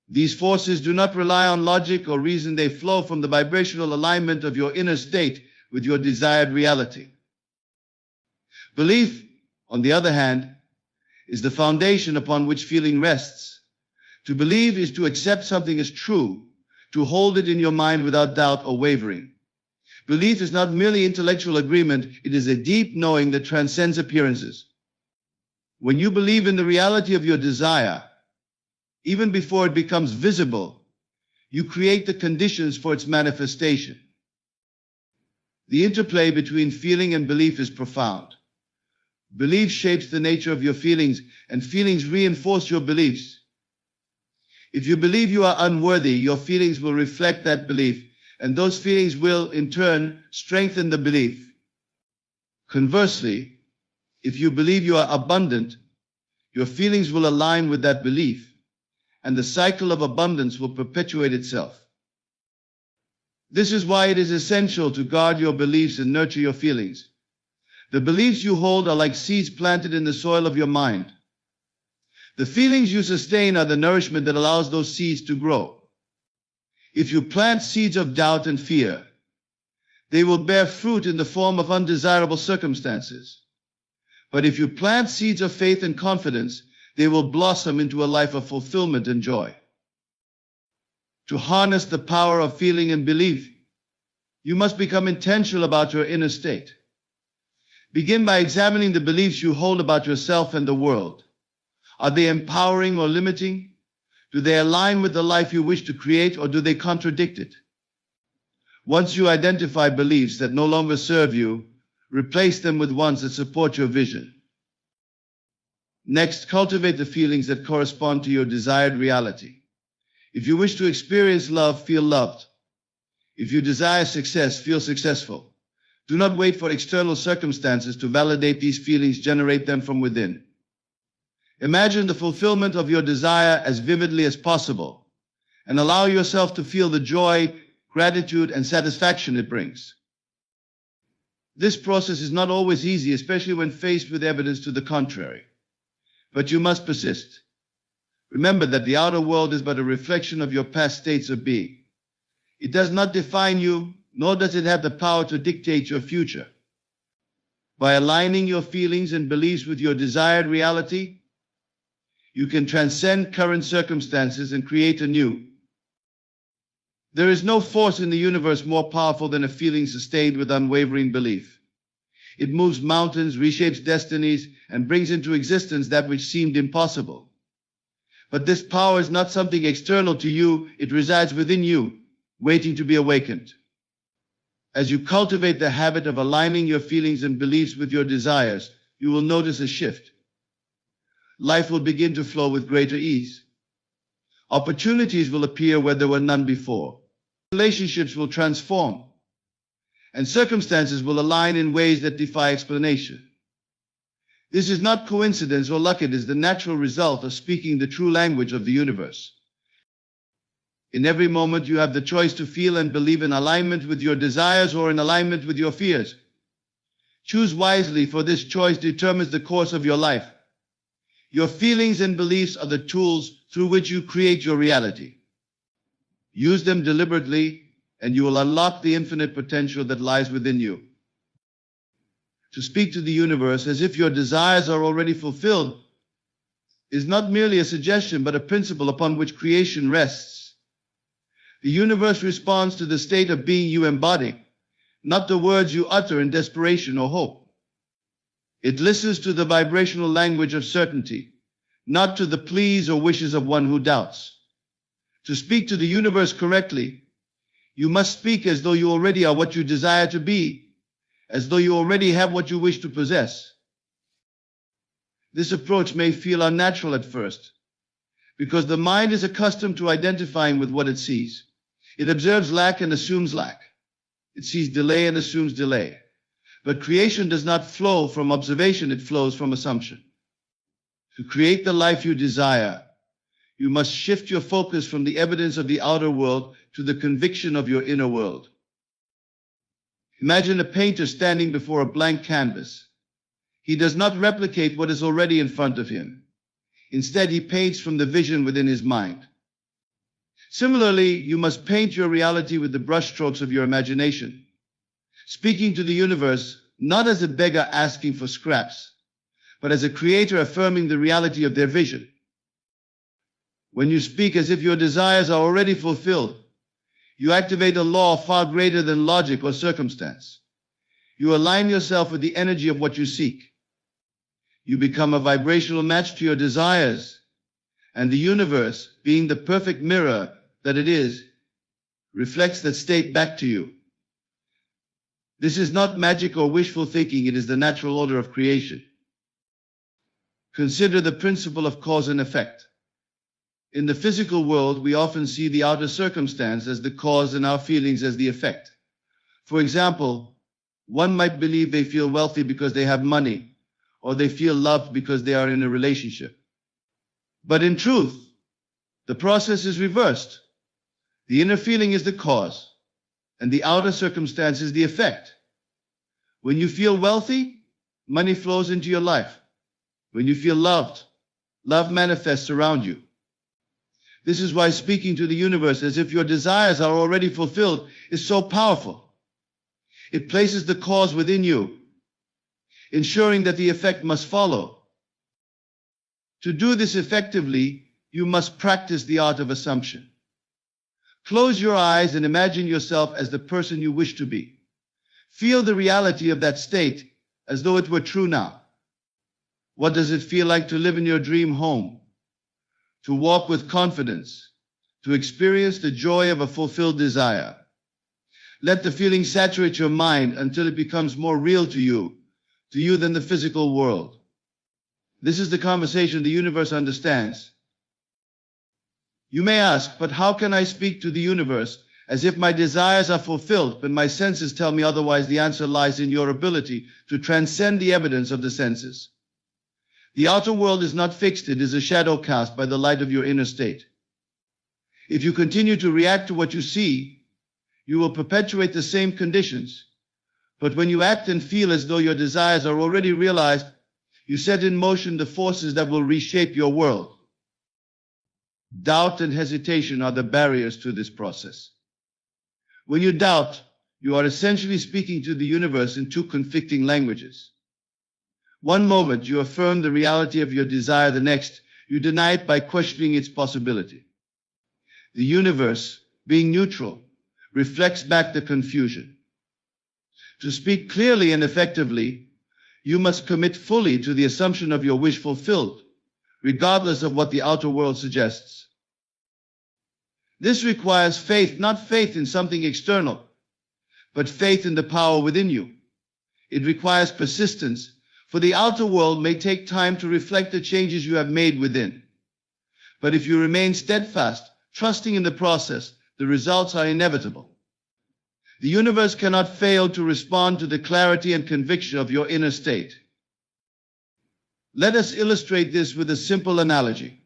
These forces do not rely on logic or reason, they flow from the vibrational alignment of your inner state with your desired reality. Belief, on the other hand, is the foundation upon which feeling rests. To believe is to accept something as true, to hold it in your mind without doubt or wavering. Belief is not merely intellectual agreement, it is a deep knowing that transcends appearances. When you believe in the reality of your desire, even before it becomes visible, you create the conditions for its manifestation. The interplay between feeling and belief is profound. Belief shapes the nature of your feelings, and feelings reinforce your beliefs. If you believe you are unworthy, your feelings will reflect that belief, and those feelings will, in turn, strengthen the belief. Conversely, if you believe you are abundant, your feelings will align with that belief, and the cycle of abundance will perpetuate itself. This is why it is essential to guard your beliefs and nurture your feelings. The beliefs you hold are like seeds planted in the soil of your mind. The feelings you sustain are the nourishment that allows those seeds to grow. If you plant seeds of doubt and fear, they will bear fruit in the form of undesirable circumstances. But if you plant seeds of faith and confidence, they will blossom into a life of fulfillment and joy. To harness the power of feeling and belief, you must become intentional about your inner state. Begin by examining the beliefs you hold about yourself and the world. Are they empowering or limiting? Do they align with the life you wish to create, or do they contradict it? Once you identify beliefs that no longer serve you, replace them with ones that support your vision. Next, cultivate the feelings that correspond to your desired reality. If you wish to experience love, feel loved. If you desire success, feel successful. Do not wait for external circumstances to validate these feelings, generate them from within. Imagine the fulfillment of your desire as vividly as possible, and allow yourself to feel the joy, gratitude, and satisfaction it brings. This process is not always easy, especially when faced with evidence to the contrary. But you must persist. Remember that the outer world is but a reflection of your past states of being. It does not define you, nor does it have the power to dictate your future. By aligning your feelings and beliefs with your desired reality, you can transcend current circumstances and create anew. There is no force in the universe more powerful than a feeling sustained with unwavering belief. It moves mountains, reshapes destinies, and brings into existence that which seemed impossible. But this power is not something external to you, it resides within you, waiting to be awakened. As you cultivate the habit of aligning your feelings and beliefs with your desires, you will notice a shift. Life will begin to flow with greater ease. Opportunities will appear where there were none before. Relationships will transform, and circumstances will align in ways that defy explanation. This is not coincidence or luck, it is the natural result of speaking the true language of the universe. In every moment you have the choice to feel and believe in alignment with your desires or in alignment with your fears. Choose wisely, for this choice determines the course of your life. Your feelings and beliefs are the tools through which you create your reality. Use them deliberately, and you will unlock the infinite potential that lies within you. To speak to the universe as if your desires are already fulfilled is not merely a suggestion, but a principle upon which creation rests. The universe responds to the state of being you embody, not the words you utter in desperation or hope. It listens to the vibrational language of certainty, not to the pleas or wishes of one who doubts. To speak to the universe correctly, you must speak as though you already are what you desire to be, as though you already have what you wish to possess. This approach may feel unnatural at first, because the mind is accustomed to identifying with what it sees. It observes lack and assumes lack. It sees delay and assumes delay. But creation does not flow from observation, it flows from assumption. To create the life you desire, you must shift your focus from the evidence of the outer world to the conviction of your inner world. Imagine a painter standing before a blank canvas. He does not replicate what is already in front of him. Instead, he paints from the vision within his mind. Similarly, you must paint your reality with the brushstrokes of your imagination, speaking to the universe not as a beggar asking for scraps, but as a creator affirming the reality of their vision. When you speak as if your desires are already fulfilled, you activate a law far greater than logic or circumstance. You align yourself with the energy of what you seek. You become a vibrational match to your desires, and the universe, being the perfect mirror that it is, reflects that state back to you. This is not magic or wishful thinking, it is the natural order of creation. Consider the principle of cause and effect. In the physical world, we often see the outer circumstance as the cause and our feelings as the effect. For example, one might believe they feel wealthy because they have money, or they feel loved because they are in a relationship. But in truth, the process is reversed. The inner feeling is the cause, and the outer circumstance is the effect. When you feel wealthy, money flows into your life. When you feel loved, love manifests around you. This is why speaking to the universe as if your desires are already fulfilled is so powerful. It places the cause within you, ensuring that the effect must follow. To do this effectively, you must practice the art of assumption. Close your eyes and imagine yourself as the person you wish to be. Feel the reality of that state as though it were true now. What does it feel like to live in your dream home? To walk with confidence, to experience the joy of a fulfilled desire. Let the feeling saturate your mind until it becomes more real to you than the physical world. This is the conversation the universe understands. You may ask, but how can I speak to the universe as if my desires are fulfilled, but my senses tell me otherwise? The answer lies in your ability to transcend the evidence of the senses. The outer world is not fixed, it is a shadow cast by the light of your inner state. If you continue to react to what you see, you will perpetuate the same conditions. But when you act and feel as though your desires are already realized, you set in motion the forces that will reshape your world. Doubt and hesitation are the barriers to this process. When you doubt, you are essentially speaking to the universe in two conflicting languages. One moment you affirm the reality of your desire, the next you deny it by questioning its possibility. The universe, being neutral, reflects back the confusion. To speak clearly and effectively, you must commit fully to the assumption of your wish fulfilled, regardless of what the outer world suggests. This requires faith, not faith in something external, but faith in the power within you. It requires persistence, for the outer world may take time to reflect the changes you have made within. But if you remain steadfast, trusting in the process, the results are inevitable. The universe cannot fail to respond to the clarity and conviction of your inner state. Let us illustrate this with a simple analogy.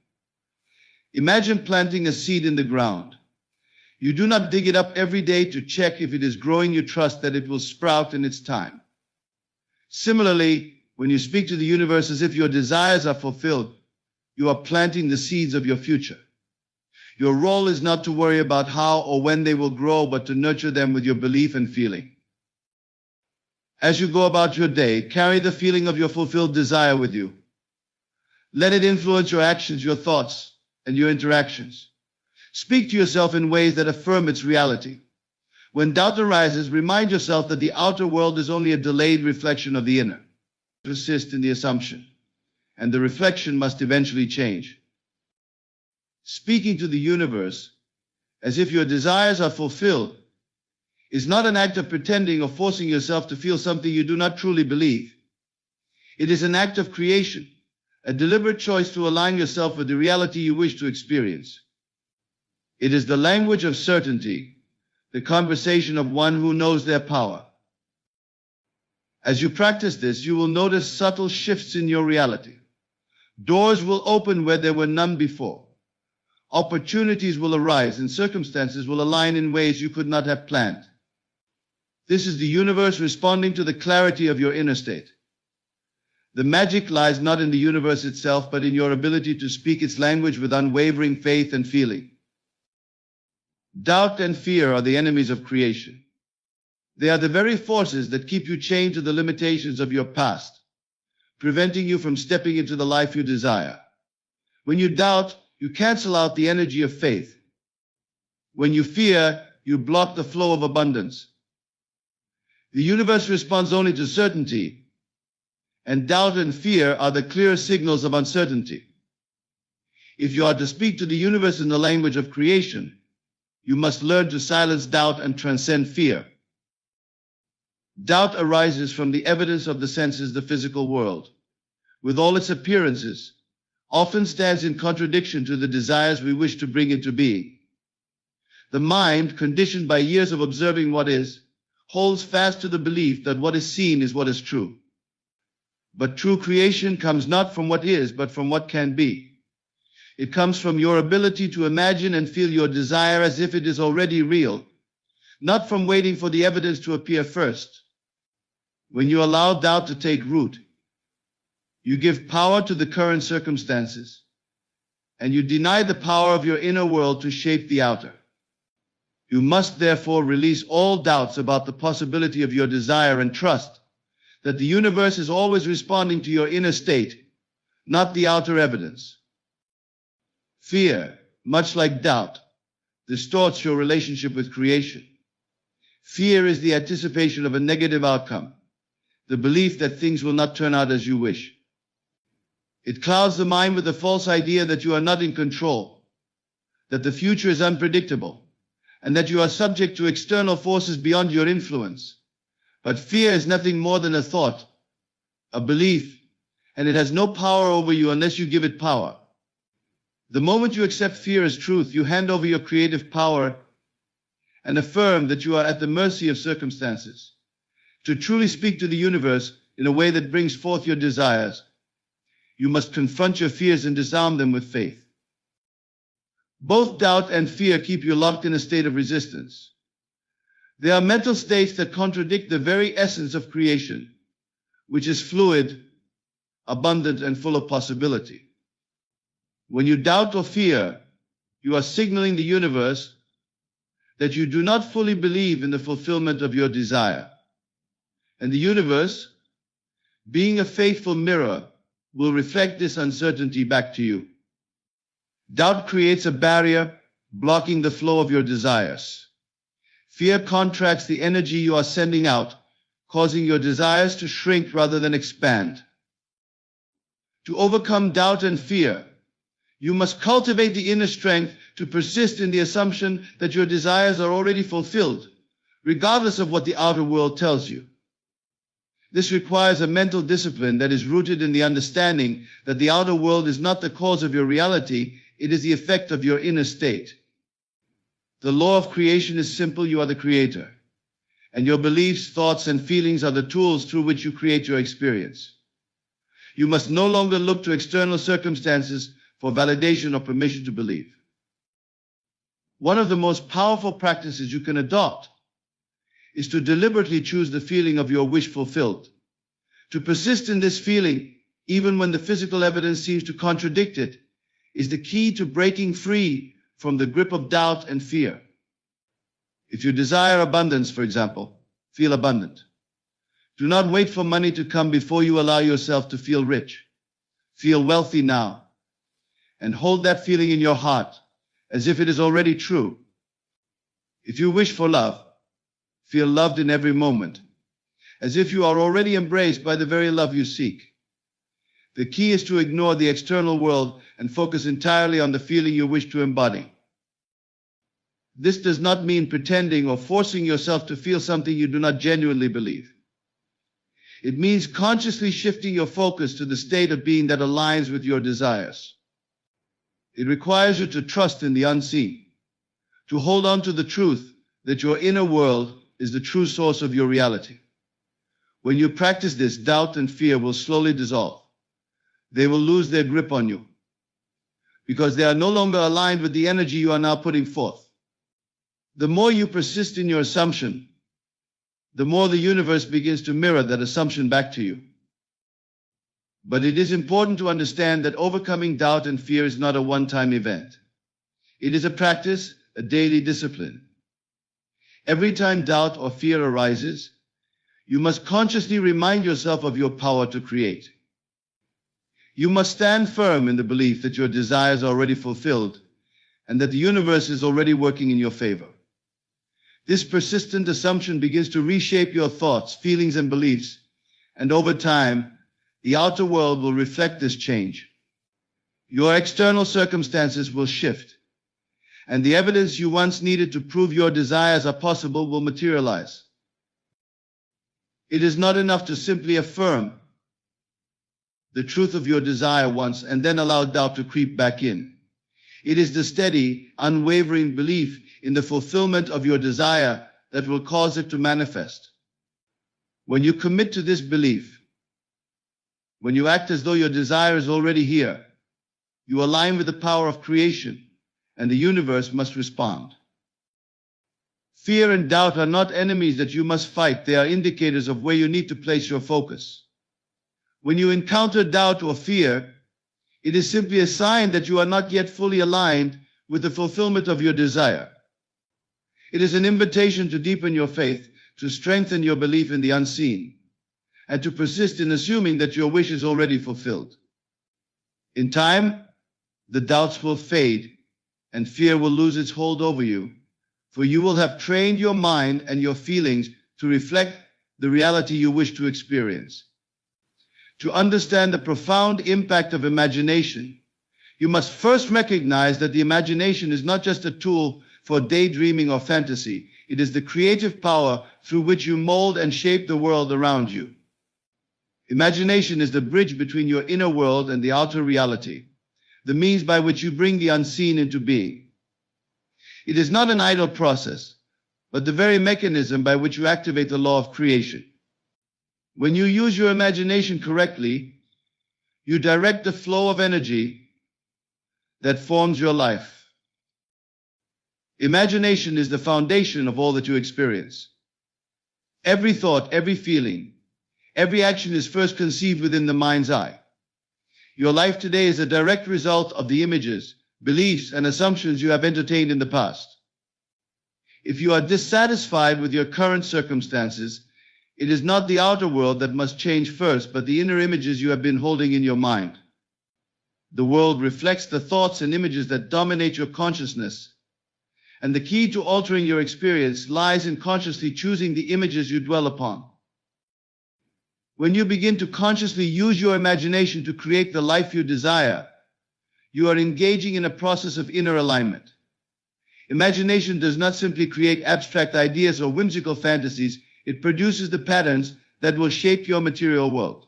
Imagine planting a seed in the ground. You do not dig it up every day to check if it is growing. You trust that it will sprout in its time. Similarly, when you speak to the universe as if your desires are fulfilled, you are planting the seeds of your future. Your role is not to worry about how or when they will grow, but to nurture them with your belief and feeling. As you go about your day, carry the feeling of your fulfilled desire with you. Let it influence your actions, your thoughts, and your interactions. Speak to yourself in ways that affirm its reality. When doubt arises, remind yourself that the outer world is only a delayed reflection of the inner. Persist in the assumption, and the reflection must eventually change. Speaking to the universe as if your desires are fulfilled is not an act of pretending or forcing yourself to feel something you do not truly believe. It is an act of creation, a deliberate choice to align yourself with the reality you wish to experience. It is the language of certainty, the conversation of one who knows their power. As you practice this, you will notice subtle shifts in your reality. Doors will open where there were none before. Opportunities will arise and circumstances will align in ways you could not have planned. This is the universe responding to the clarity of your inner state. The magic lies not in the universe itself, but in your ability to speak its language with unwavering faith and feeling. Doubt and fear are the enemies of creation. They are the very forces that keep you chained to the limitations of your past, preventing you from stepping into the life you desire. When you doubt, you cancel out the energy of faith. When you fear, you block the flow of abundance. The universe responds only to certainty, and doubt and fear are the clear signals of uncertainty. If you are to speak to the universe in the language of creation, you must learn to silence doubt and transcend fear. Doubt arises from the evidence of the senses. The physical world, with all its appearances, often stands in contradiction to the desires we wish to bring into being. The mind, conditioned by years of observing what is, holds fast to the belief that what is seen is what is true. But true creation comes not from what is, but from what can be. It comes from your ability to imagine and feel your desire as if it is already real, not from waiting for the evidence to appear first. When you allow doubt to take root, you give power to the current circumstances, and you deny the power of your inner world to shape the outer. You must therefore release all doubts about the possibility of your desire and trust that the universe is always responding to your inner state, not the outer evidence. Fear, much like doubt, distorts your relationship with creation. Fear is the anticipation of a negative outcome, the belief that things will not turn out as you wish. It clouds the mind with the false idea that you are not in control, that the future is unpredictable, and that you are subject to external forces beyond your influence. But fear is nothing more than a thought, a belief, and it has no power over you unless you give it power. The moment you accept fear as truth, you hand over your creative power and affirm that you are at the mercy of circumstances. To truly speak to the universe in a way that brings forth your desires, you must confront your fears and disarm them with faith. Both doubt and fear keep you locked in a state of resistance. They are mental states that contradict the very essence of creation, which is fluid, abundant, and full of possibility. When you doubt or fear, you are signaling the universe that you do not fully believe in the fulfillment of your desire. And the universe, being a faithful mirror, will reflect this uncertainty back to you. Doubt creates a barrier, blocking the flow of your desires. Fear contracts the energy you are sending out, causing your desires to shrink rather than expand. To overcome doubt and fear, you must cultivate the inner strength to persist in the assumption that your desires are already fulfilled, regardless of what the outer world tells you. This requires a mental discipline that is rooted in the understanding that the outer world is not the cause of your reality, it is the effect of your inner state. The law of creation is simple: you are the creator, and your beliefs, thoughts, and feelings are the tools through which you create your experience. You must no longer look to external circumstances for validation or permission to believe. One of the most powerful practices you can adopt is to deliberately choose the feeling of your wish fulfilled. To persist in this feeling, even when the physical evidence seems to contradict it, is the key to breaking free from the grip of doubt and fear. If you desire abundance, for example, feel abundant. Do not wait for money to come before you allow yourself to feel rich. Feel wealthy now, and hold that feeling in your heart as if it is already true. If you wish for love, feel loved in every moment, as if you are already embraced by the very love you seek. The key is to ignore the external world and focus entirely on the feeling you wish to embody. This does not mean pretending or forcing yourself to feel something you do not genuinely believe. It means consciously shifting your focus to the state of being that aligns with your desires. It requires you to trust in the unseen, to hold on to the truth that your inner world is the true source of your reality. When you practice this, doubt and fear will slowly dissolve. They will lose their grip on you, because they are no longer aligned with the energy you are now putting forth. The more you persist in your assumption, the more the universe begins to mirror that assumption back to you. But it is important to understand that overcoming doubt and fear is not a one-time event. It is a practice, a daily discipline. Every time doubt or fear arises, you must consciously remind yourself of your power to create. You must stand firm in the belief that your desires are already fulfilled and that the universe is already working in your favor. This persistent assumption begins to reshape your thoughts, feelings, and beliefs, and over time, the outer world will reflect this change. Your external circumstances will shift, and the evidence you once needed to prove your desires are possible will materialize. It is not enough to simply affirm the truth of your desire once and then allow doubt to creep back in. It is the steady, unwavering belief in the fulfillment of your desire that will cause it to manifest. When you commit to this belief, when you act as though your desire is already here, you align with the power of creation, and the universe must respond. Fear and doubt are not enemies that you must fight. They are indicators of where you need to place your focus. When you encounter doubt or fear, it is simply a sign that you are not yet fully aligned with the fulfillment of your desire. It is an invitation to deepen your faith, to strengthen your belief in the unseen, and to persist in assuming that your wish is already fulfilled. In time, the doubts will fade and fear will lose its hold over you, for you will have trained your mind and your feelings to reflect the reality you wish to experience. To understand the profound impact of imagination, you must first recognize that the imagination is not just a tool for daydreaming or fantasy. It is the creative power through which you mold and shape the world around you. Imagination is the bridge between your inner world and the outer reality, the means by which you bring the unseen into being. It is not an idle process, but the very mechanism by which you activate the law of creation. When you use your imagination correctly, you direct the flow of energy that forms your life. Imagination is the foundation of all that you experience. Every thought, every feeling, every action is first conceived within the mind's eye. Your life today is a direct result of the images, beliefs, and assumptions you have entertained in the past. If you are dissatisfied with your current circumstances, it is not the outer world that must change first, but the inner images you have been holding in your mind. The world reflects the thoughts and images that dominate your consciousness, and the key to altering your experience lies in consciously choosing the images you dwell upon. When you begin to consciously use your imagination to create the life you desire, you are engaging in a process of inner alignment. Imagination does not simply create abstract ideas or whimsical fantasies. It produces the patterns that will shape your material world.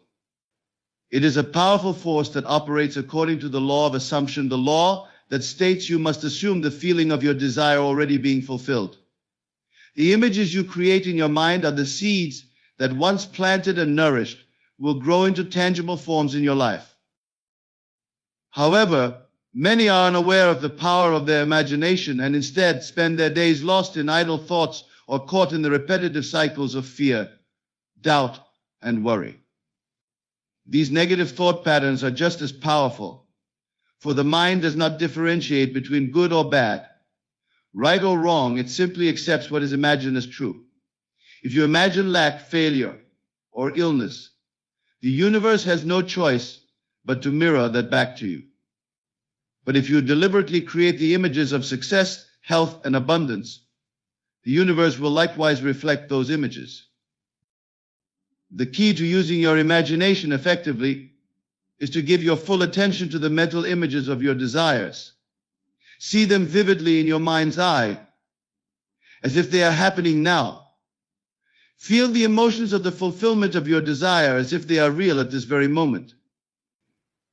It is a powerful force that operates according to the law of assumption, the law that states you must assume the feeling of your desire already being fulfilled. The images you create in your mind are the seeds that once planted and nourished will grow into tangible forms in your life. However, many are unaware of the power of their imagination and instead spend their days lost in idle thoughts or caught in the repetitive cycles of fear, doubt, and worry. These negative thought patterns are just as powerful, For the mind does not differentiate between good or bad, right or wrong. It simply accepts what is imagined as true. If you imagine lack, failure, or illness, the universe has no choice but to mirror that back to you. But if you deliberately create the images of success, health, and abundance, the universe will likewise reflect those images. The key to using your imagination effectively is to give your full attention to the mental images of your desires. See them vividly in your mind's eye, as if they are happening now. Feel the emotions of the fulfillment of your desire as if they are real at this very moment.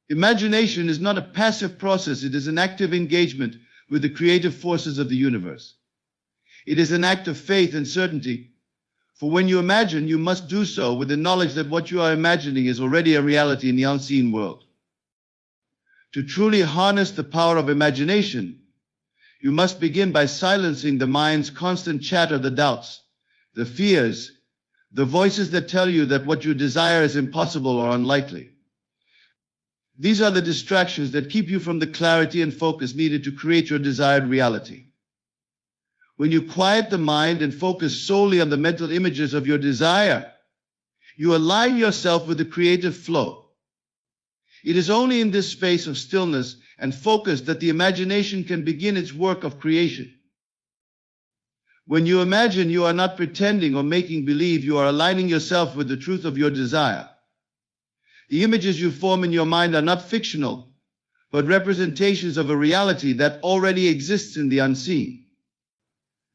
Imagination is not a passive process, it is an active engagement with the creative forces of the universe. It is an act of faith and certainty, for when you imagine, you must do so with the knowledge that what you are imagining is already a reality in the unseen world. To truly harness the power of imagination, you must begin by silencing the mind's constant chatter, the doubts, the fears, the voices that tell you that what you desire is impossible or unlikely. These are the distractions that keep you from the clarity and focus needed to create your desired reality. When you quiet the mind and focus solely on the mental images of your desire, you align yourself with the creative flow. It is only in this space of stillness and focus that the imagination can begin its work of creation. When you imagine, you are not pretending or making believe, you are aligning yourself with the truth of your desire. The images you form in your mind are not fictional, but representations of a reality that already exists in the unseen.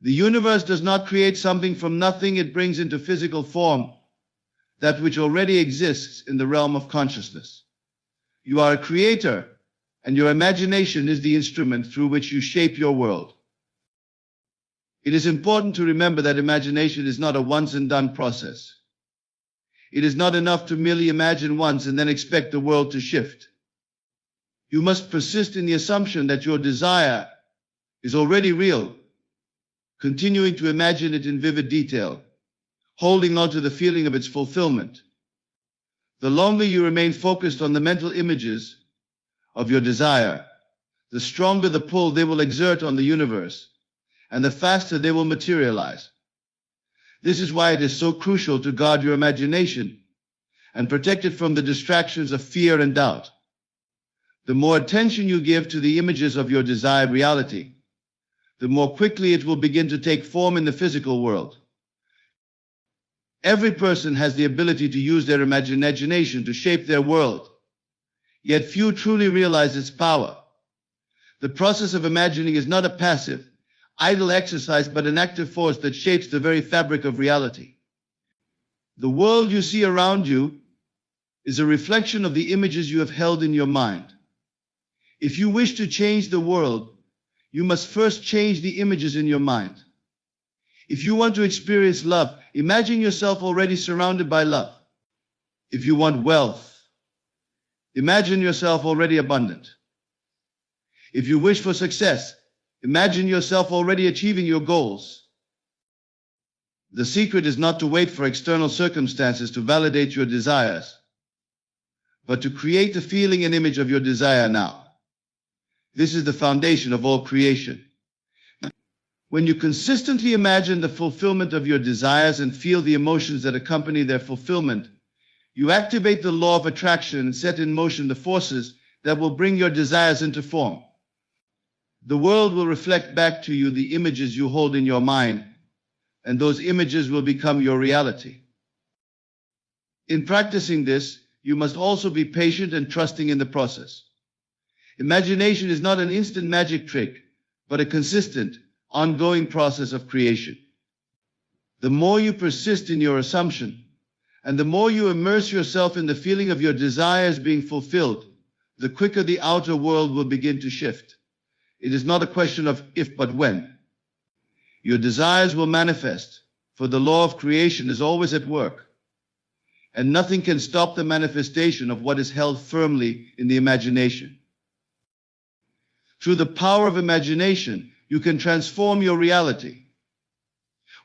The universe does not create something from nothing, it brings into physical form that which already exists in the realm of consciousness. You are a creator, and your imagination is the instrument through which you shape your world. It is important to remember that imagination is not a once-and-done process. It is not enough to merely imagine once and then expect the world to shift. You must persist in the assumption that your desire is already real, continuing to imagine it in vivid detail, holding on to the feeling of its fulfillment. The longer you remain focused on the mental images of your desire, the stronger the pull they will exert on the universe, and the faster they will materialize. This is why it is so crucial to guard your imagination and protect it from the distractions of fear and doubt. The more attention you give to the images of your desired reality, the more quickly it will begin to take form in the physical world. Every person has the ability to use their imagination to shape their world, yet few truly realize its power. The process of imagining is not a passive, idle exercise, but an active force that shapes the very fabric of reality. The world you see around you is a reflection of the images you have held in your mind. If you wish to change the world, you must first change the images in your mind. If you want to experience love, imagine yourself already surrounded by love. If you want wealth, imagine yourself already abundant. If you wish for success, imagine yourself already achieving your goals. The secret is not to wait for external circumstances to validate your desires, but to create the feeling and image of your desire now. This is the foundation of all creation. When you consistently imagine the fulfillment of your desires and feel the emotions that accompany their fulfillment, you activate the law of attraction and set in motion the forces that will bring your desires into form. The world will reflect back to you the images you hold in your mind, and those images will become your reality. In practicing this, you must also be patient and trusting in the process. Imagination is not an instant magic trick, but a consistent, ongoing process of creation. The more you persist in your assumption, and the more you immerse yourself in the feeling of your desires being fulfilled, the quicker the outer world will begin to shift. It is not a question of if but when. Your desires will manifest, for the law of creation is always at work, and nothing can stop the manifestation of what is held firmly in the imagination. Through the power of imagination, you can transform your reality.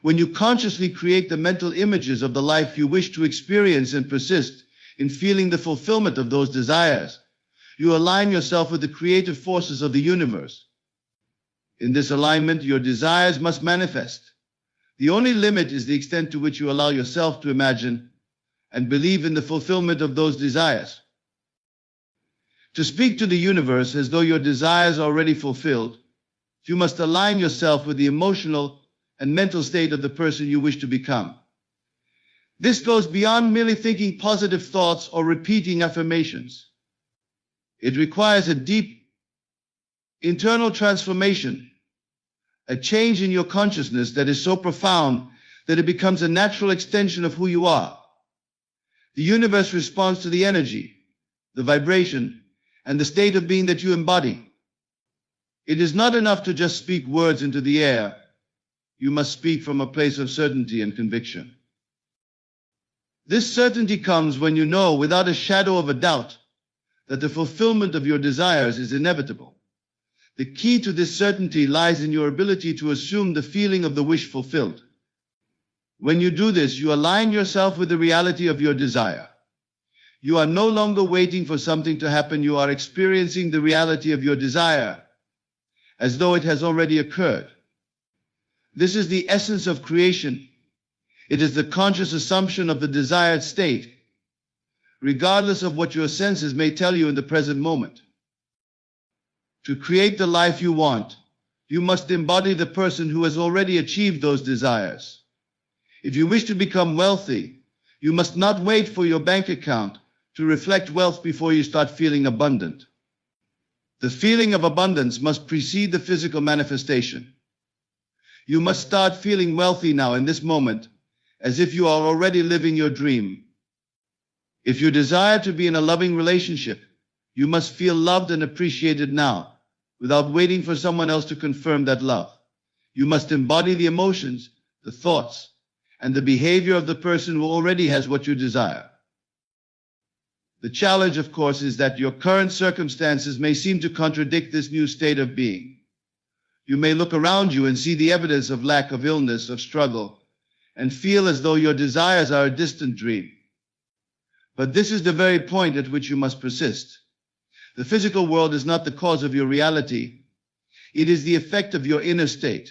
When you consciously create the mental images of the life you wish to experience and persist in feeling the fulfillment of those desires, you align yourself with the creative forces of the universe. In this alignment, your desires must manifest. The only limit is the extent to which you allow yourself to imagine and believe in the fulfillment of those desires. To speak to the universe as though your desires are already fulfilled, you must align yourself with the emotional and mental state of the person you wish to become. This goes beyond merely thinking positive thoughts or repeating affirmations. It requires a deep internal transformation, a change in your consciousness that is so profound that it becomes a natural extension of who you are. The universe responds to the energy, the vibration, and the state of being that you embody. It is not enough to just speak words into the air. You must speak from a place of certainty and conviction. This certainty comes when you know without a shadow of a doubt that the fulfillment of your desires is inevitable. The key to this certainty lies in your ability to assume the feeling of the wish fulfilled. When you do this, you align yourself with the reality of your desire. You are no longer waiting for something to happen. You are experiencing the reality of your desire as though it has already occurred. This is the essence of creation. It is the conscious assumption of the desired state, regardless of what your senses may tell you in the present moment. To create the life you want, you must embody the person who has already achieved those desires. If you wish to become wealthy, you must not wait for your bank account to reflect wealth before you start feeling abundant. The feeling of abundance must precede the physical manifestation. You must start feeling wealthy now in this moment, as if you are already living your dream. If you desire to be in a loving relationship, you must feel loved and appreciated now, without waiting for someone else to confirm that love. You must embody the emotions, the thoughts, and the behavior of the person who already has what you desire. The challenge, of course, is that your current circumstances may seem to contradict this new state of being. You may look around you and see the evidence of lack of illness, of struggle, and feel as though your desires are a distant dream. But this is the very point at which you must persist. The physical world is not the cause of your reality. It is the effect of your inner state.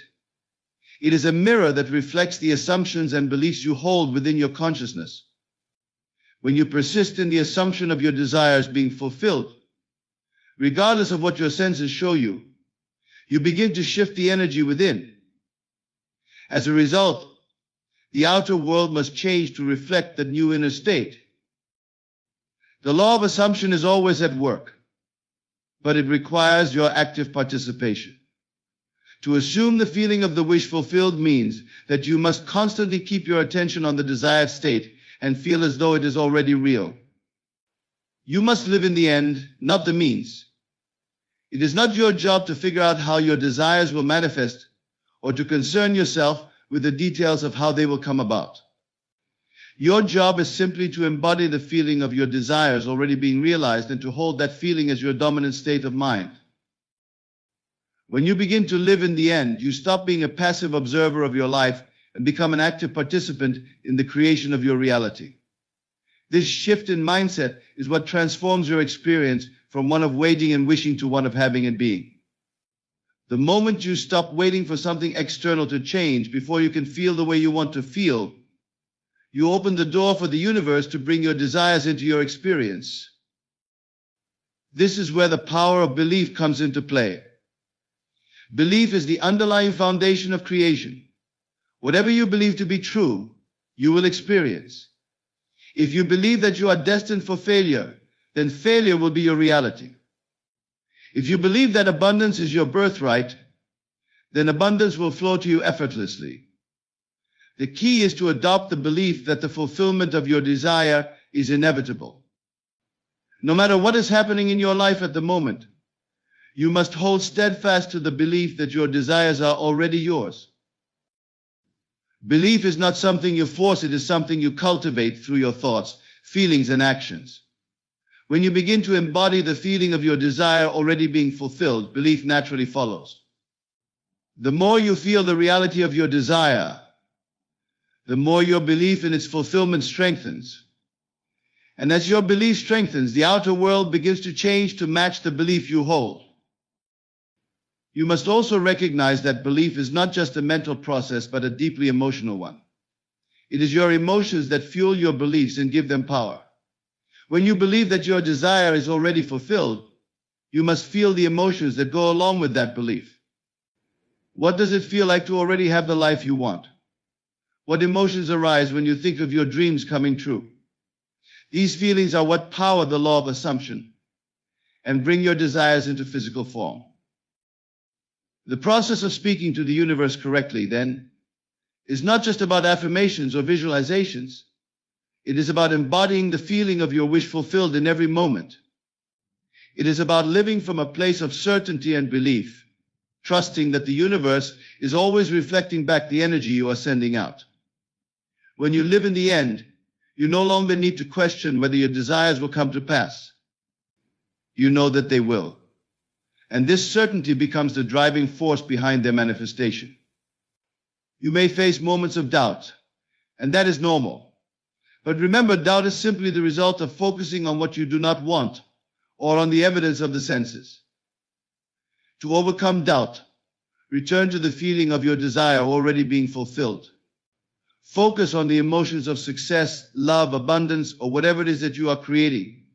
It is a mirror that reflects the assumptions and beliefs you hold within your consciousness. When you persist in the assumption of your desires being fulfilled, regardless of what your senses show you, you begin to shift the energy within. As a result, the outer world must change to reflect that new inner state. The law of assumption is always at work, but it requires your active participation. To assume the feeling of the wish fulfilled means that you must constantly keep your attention on the desired state and feel as though it is already real. You must live in the end, not the means. It is not your job to figure out how your desires will manifest or to concern yourself with the details of how they will come about. Your job is simply to embody the feeling of your desires already being realized and to hold that feeling as your dominant state of mind. When you begin to live in the end, you stop being a passive observer of your life and become an active participant in the creation of your reality. This shift in mindset is what transforms your experience from one of waiting and wishing to one of having and being. The moment you stop waiting for something external to change before you can feel the way you want to feel, you open the door for the universe to bring your desires into your experience. This is where the power of belief comes into play. Belief is the underlying foundation of creation. Whatever you believe to be true, you will experience. If you believe that you are destined for failure, then failure will be your reality. If you believe that abundance is your birthright, then abundance will flow to you effortlessly. The key is to adopt the belief that the fulfillment of your desire is inevitable. No matter what is happening in your life at the moment, you must hold steadfast to the belief that your desires are already yours. Belief is not something you force, it is something you cultivate through your thoughts, feelings, and actions. When you begin to embody the feeling of your desire already being fulfilled, belief naturally follows. The more you feel the reality of your desire, the more your belief in its fulfillment strengthens. And as your belief strengthens, the outer world begins to change to match the belief you hold. You must also recognize that belief is not just a mental process, but a deeply emotional one. It is your emotions that fuel your beliefs and give them power. When you believe that your desire is already fulfilled, you must feel the emotions that go along with that belief. What does it feel like to already have the life you want? What emotions arise when you think of your dreams coming true? These feelings are what power the law of assumption and bring your desires into physical form. The process of speaking to the universe correctly, then, is not just about affirmations or visualizations. It is about embodying the feeling of your wish fulfilled in every moment. It is about living from a place of certainty and belief, trusting that the universe is always reflecting back the energy you are sending out. When you live in the end, you no longer need to question whether your desires will come to pass. You know that they will. And this certainty becomes the driving force behind their manifestation. You may face moments of doubt, and that is normal. But remember, doubt is simply the result of focusing on what you do not want or on the evidence of the senses. To overcome doubt, return to the feeling of your desire already being fulfilled. Focus on the emotions of success, love, abundance, or whatever it is that you are creating.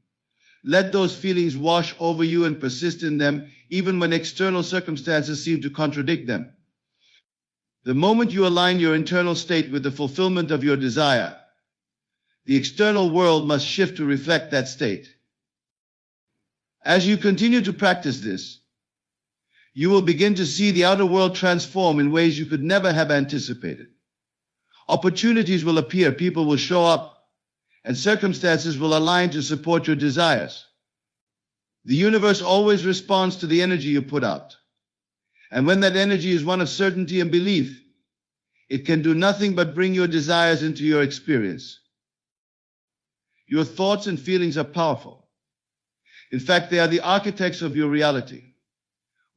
Let those feelings wash over you and persist in them, even when external circumstances seem to contradict them. The moment you align your internal state with the fulfillment of your desire, the external world must shift to reflect that state. As you continue to practice this, you will begin to see the outer world transform in ways you could never have anticipated. Opportunities will appear, people will show up, and circumstances will align to support your desires. The universe always responds to the energy you put out. And when that energy is one of certainty and belief, it can do nothing but bring your desires into your experience. Your thoughts and feelings are powerful. In fact, they are the architects of your reality.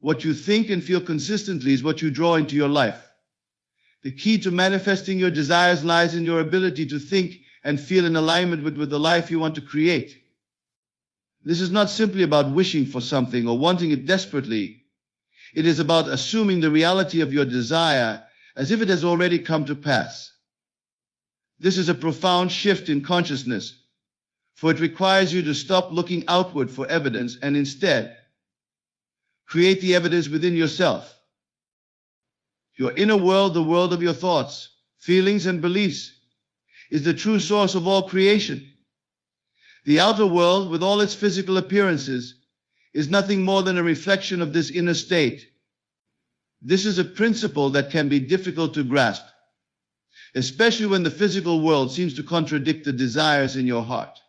What you think and feel consistently is what you draw into your life. The key to manifesting your desires lies in your ability to think and feel in alignment with the life you want to create. This is not simply about wishing for something or wanting it desperately. It is about assuming the reality of your desire as if it has already come to pass. This is a profound shift in consciousness, for it requires you to stop looking outward for evidence and instead create the evidence within yourself. Your inner world, the world of your thoughts, feelings, and beliefs, is the true source of all creation. The outer world, with all its physical appearances, is nothing more than a reflection of this inner state. This is a principle that can be difficult to grasp, especially when the physical world seems to contradict the desires in your heart.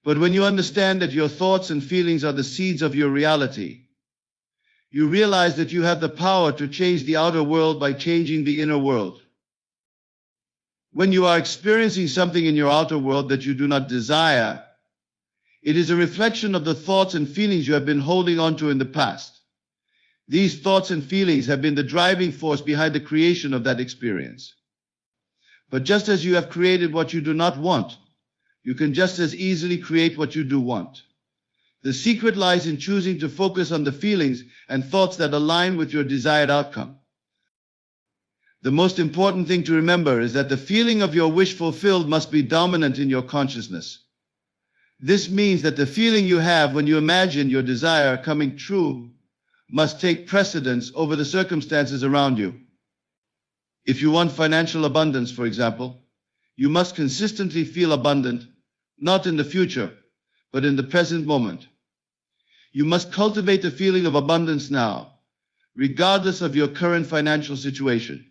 But when you understand that your thoughts and feelings are the seeds of your reality, you realize that you have the power to change the outer world by changing the inner world. When you are experiencing something in your outer world that you do not desire, it is a reflection of the thoughts and feelings you have been holding on to in the past. These thoughts and feelings have been the driving force behind the creation of that experience. But just as you have created what you do not want, you can just as easily create what you do want. The secret lies in choosing to focus on the feelings and thoughts that align with your desired outcome. The most important thing to remember is that the feeling of your wish fulfilled must be dominant in your consciousness. This means that the feeling you have when you imagine your desire coming true must take precedence over the circumstances around you. If you want financial abundance, for example, you must consistently feel abundant, not in the future, but in the present moment. You must cultivate the feeling of abundance now, regardless of your current financial situation.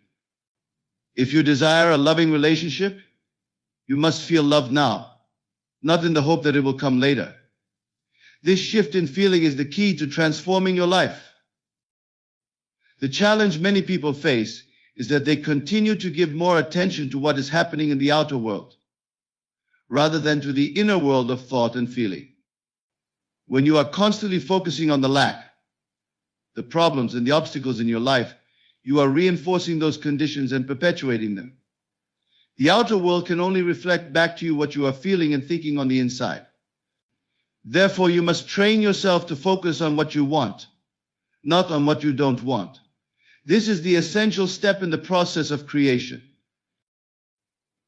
If you desire a loving relationship, you must feel love now, not in the hope that it will come later. This shift in feeling is the key to transforming your life. The challenge many people face is that they continue to give more attention to what is happening in the outer world, rather than to the inner world of thought and feeling. When you are constantly focusing on the lack, the problems and the obstacles in your life, you are reinforcing those conditions and perpetuating them. The outer world can only reflect back to you what you are feeling and thinking on the inside. Therefore, you must train yourself to focus on what you want, not on what you don't want. This is the essential step in the process of creation.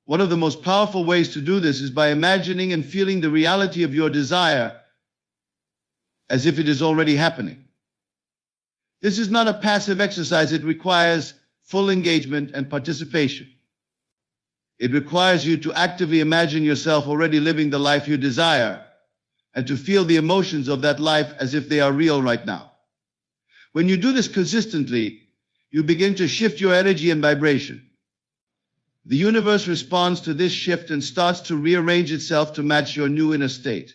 One of the most powerful ways to do this is by imagining and feeling the reality of your desire as if it is already happening. This is not a passive exercise. It requires full engagement and participation. It requires you to actively imagine yourself already living the life you desire and to feel the emotions of that life as if they are real right now. When you do this consistently, you begin to shift your energy and vibration. The universe responds to this shift and starts to rearrange itself to match your new inner state.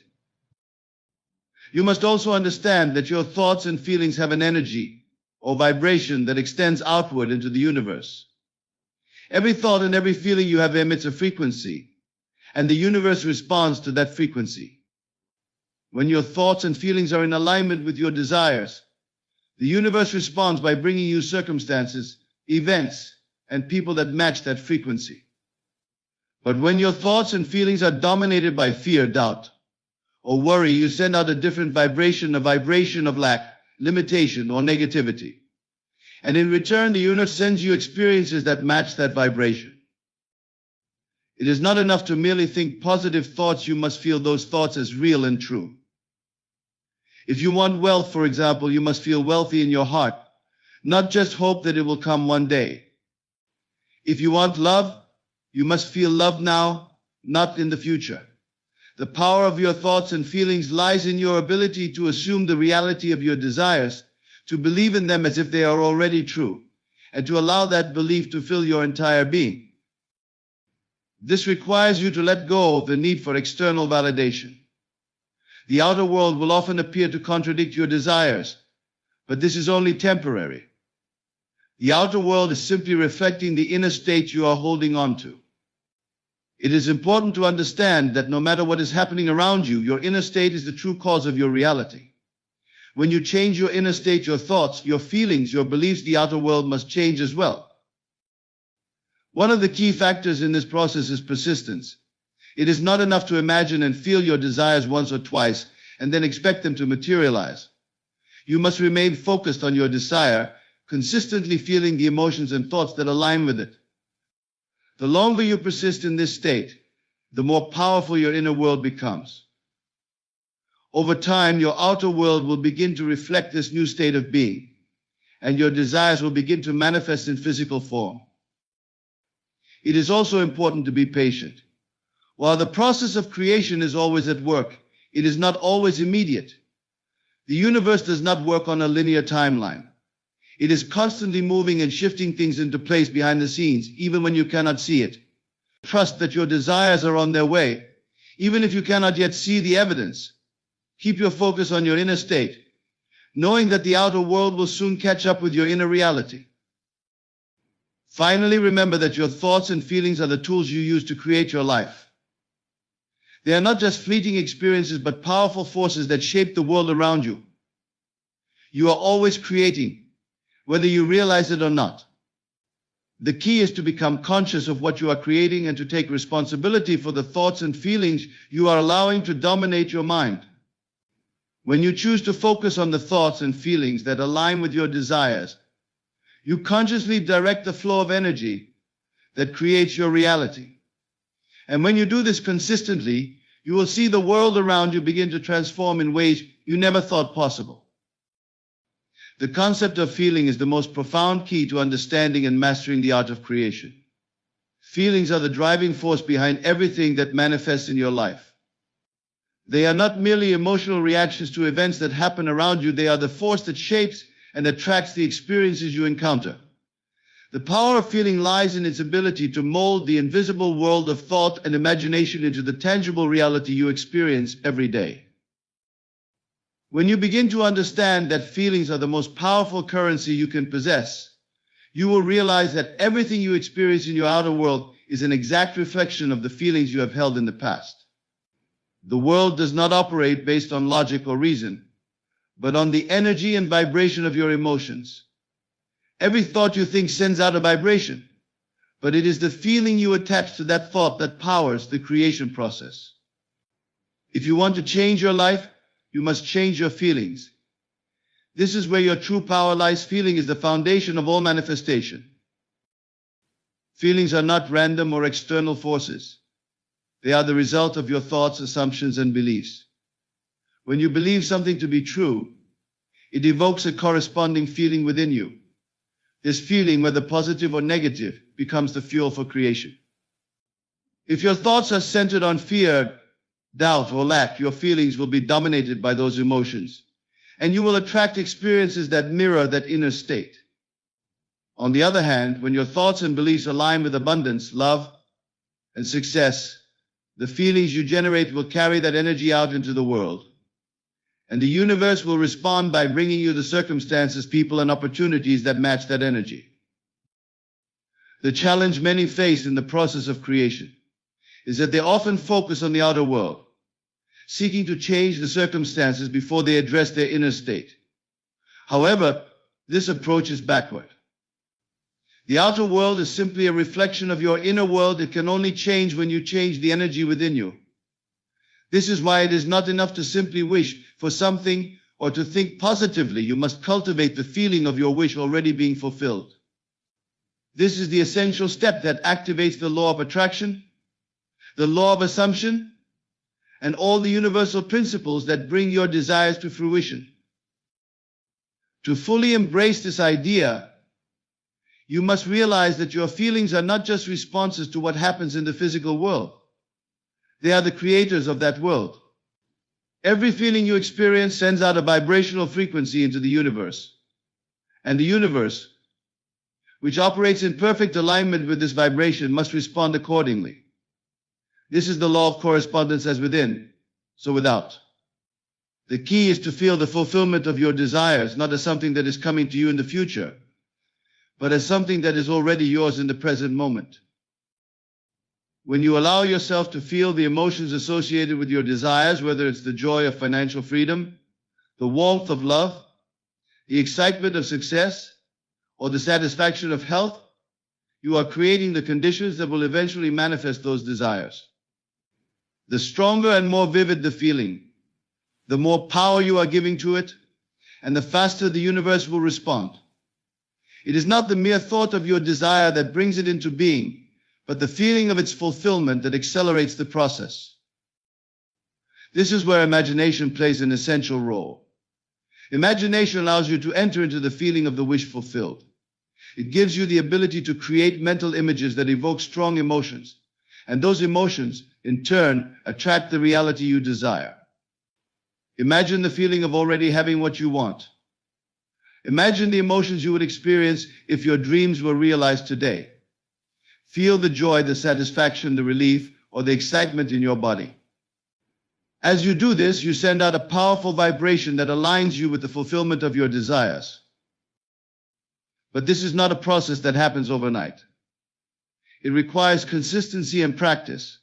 You must also understand that your thoughts and feelings have an energy or vibration that extends outward into the universe. Every thought and every feeling you have emits a frequency, and the universe responds to that frequency. When your thoughts and feelings are in alignment with your desires, the universe responds by bringing you circumstances, events, and people that match that frequency. But when your thoughts and feelings are dominated by fear, doubt, or worry, you send out a different vibration, a vibration of lack, limitation, or negativity. And in return, the universe sends you experiences that match that vibration. It is not enough to merely think positive thoughts. You must feel those thoughts as real and true. If you want wealth, for example, you must feel wealthy in your heart, not just hope that it will come one day. If you want love, you must feel love now, not in the future. The power of your thoughts and feelings lies in your ability to assume the reality of your desires, to believe in them as if they are already true, and to allow that belief to fill your entire being. This requires you to let go of the need for external validation. The outer world will often appear to contradict your desires, but this is only temporary. The outer world is simply reflecting the inner state you are holding on to. It is important to understand that no matter what is happening around you, your inner state is the true cause of your reality. When you change your inner state, your thoughts, your feelings, your beliefs, the outer world must change as well. One of the key factors in this process is persistence. It is not enough to imagine and feel your desires once or twice and then expect them to materialize. You must remain focused on your desire, consistently feeling the emotions and thoughts that align with it. The longer you persist in this state, the more powerful your inner world becomes. Over time, your outer world will begin to reflect this new state of being, and your desires will begin to manifest in physical form. It is also important to be patient. While the process of creation is always at work, it is not always immediate. The universe does not work on a linear timeline. It is constantly moving and shifting things into place behind the scenes, even when you cannot see it. Trust that your desires are on their way, even if you cannot yet see the evidence. Keep your focus on your inner state, knowing that the outer world will soon catch up with your inner reality. Finally, remember that your thoughts and feelings are the tools you use to create your life. They are not just fleeting experiences, but powerful forces that shape the world around you. You are always creating, whether you realize it or not. The key is to become conscious of what you are creating and to take responsibility for the thoughts and feelings you are allowing to dominate your mind. When you choose to focus on the thoughts and feelings that align with your desires, you consciously direct the flow of energy that creates your reality. And when you do this consistently, you will see the world around you begin to transform in ways you never thought possible. The concept of feeling is the most profound key to understanding and mastering the art of creation. Feelings are the driving force behind everything that manifests in your life. They are not merely emotional reactions to events that happen around you. They are the force that shapes and attracts the experiences you encounter. The power of feeling lies in its ability to mold the invisible world of thought and imagination into the tangible reality you experience every day. When you begin to understand that feelings are the most powerful currency you can possess, you will realize that everything you experience in your outer world is an exact reflection of the feelings you have held in the past. The world does not operate based on logic or reason, but on the energy and vibration of your emotions. Every thought you think sends out a vibration, but it is the feeling you attach to that thought that powers the creation process. If you want to change your life, you must change your feelings. This is where your true power lies. Feeling is the foundation of all manifestation. Feelings are not random or external forces. They are the result of your thoughts, assumptions, and beliefs. When you believe something to be true, it evokes a corresponding feeling within you. This feeling, whether positive or negative, becomes the fuel for creation. If your thoughts are centered on fear, doubt, or lack, your feelings will be dominated by those emotions, and you will attract experiences that mirror that inner state. On the other hand, when your thoughts and beliefs align with abundance, love, and success, the feelings you generate will carry that energy out into the world. And the universe will respond by bringing you the circumstances, people, and opportunities that match that energy. The challenge many face in the process of creation is that they often focus on the outer world, seeking to change the circumstances before they address their inner state. However, this approach is backward. The outer world is simply a reflection of your inner world. It can only change when you change the energy within you. This is why it is not enough to simply wish for something or to think positively. You must cultivate the feeling of your wish already being fulfilled. This is the essential step that activates the law of attraction, the law of assumption, and all the universal principles that bring your desires to fruition. To fully embrace this idea, you must realize that your feelings are not just responses to what happens in the physical world. They are the creators of that world. Every feeling you experience sends out a vibrational frequency into the universe. And the universe, which operates in perfect alignment with this vibration, must respond accordingly. This is the law of correspondence: as within, so without. The key is to feel the fulfillment of your desires, not as something that is coming to you in the future, but as something that is already yours in the present moment. When you allow yourself to feel the emotions associated with your desires, whether it's the joy of financial freedom, the warmth of love, the excitement of success, or the satisfaction of health, you are creating the conditions that will eventually manifest those desires. The stronger and more vivid the feeling, the more power you are giving to it, and the faster the universe will respond. It is not the mere thought of your desire that brings it into being, but the feeling of its fulfillment that accelerates the process. This is where imagination plays an essential role. Imagination allows you to enter into the feeling of the wish fulfilled. It gives you the ability to create mental images that evoke strong emotions, and those emotions, in turn, attract the reality you desire. Imagine the feeling of already having what you want. Imagine the emotions you would experience if your dreams were realized today. Feel the joy, the satisfaction, the relief, or the excitement in your body. As you do this, you send out a powerful vibration that aligns you with the fulfillment of your desires. But this is not a process that happens overnight. It requires consistency and practice.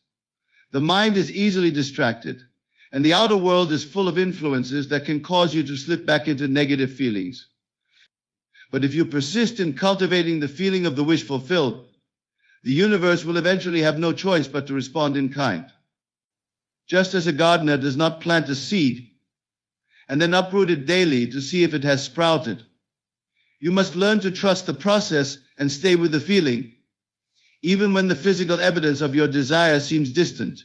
The mind is easily distracted, and the outer world is full of influences that can cause you to slip back into negative feelings. But if you persist in cultivating the feeling of the wish fulfilled, the universe will eventually have no choice but to respond in kind. Just as a gardener does not plant a seed and then uproot it daily to see if it has sprouted, you must learn to trust the process and stay with the feeling, even when the physical evidence of your desire seems distant.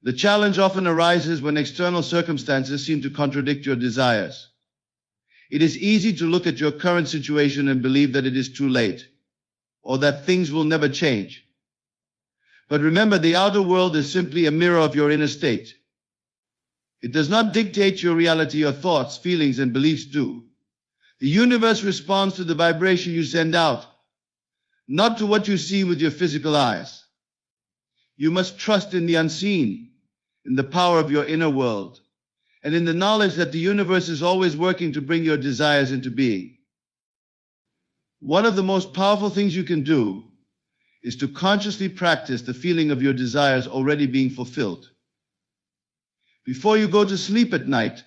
The challenge often arises when external circumstances seem to contradict your desires. It is easy to look at your current situation and believe that it is too late, or that things will never change. But remember, the outer world is simply a mirror of your inner state. It does not dictate your reality. Your thoughts, feelings, and beliefs do. The universe responds to the vibration you send out, not to what you see with your physical eyes. You must trust in the unseen, in the power of your inner world, and in the knowledge that the universe is always working to bring your desires into being. One of the most powerful things you can do is to consciously practice the feeling of your desires already being fulfilled. Before you go to sleep at night,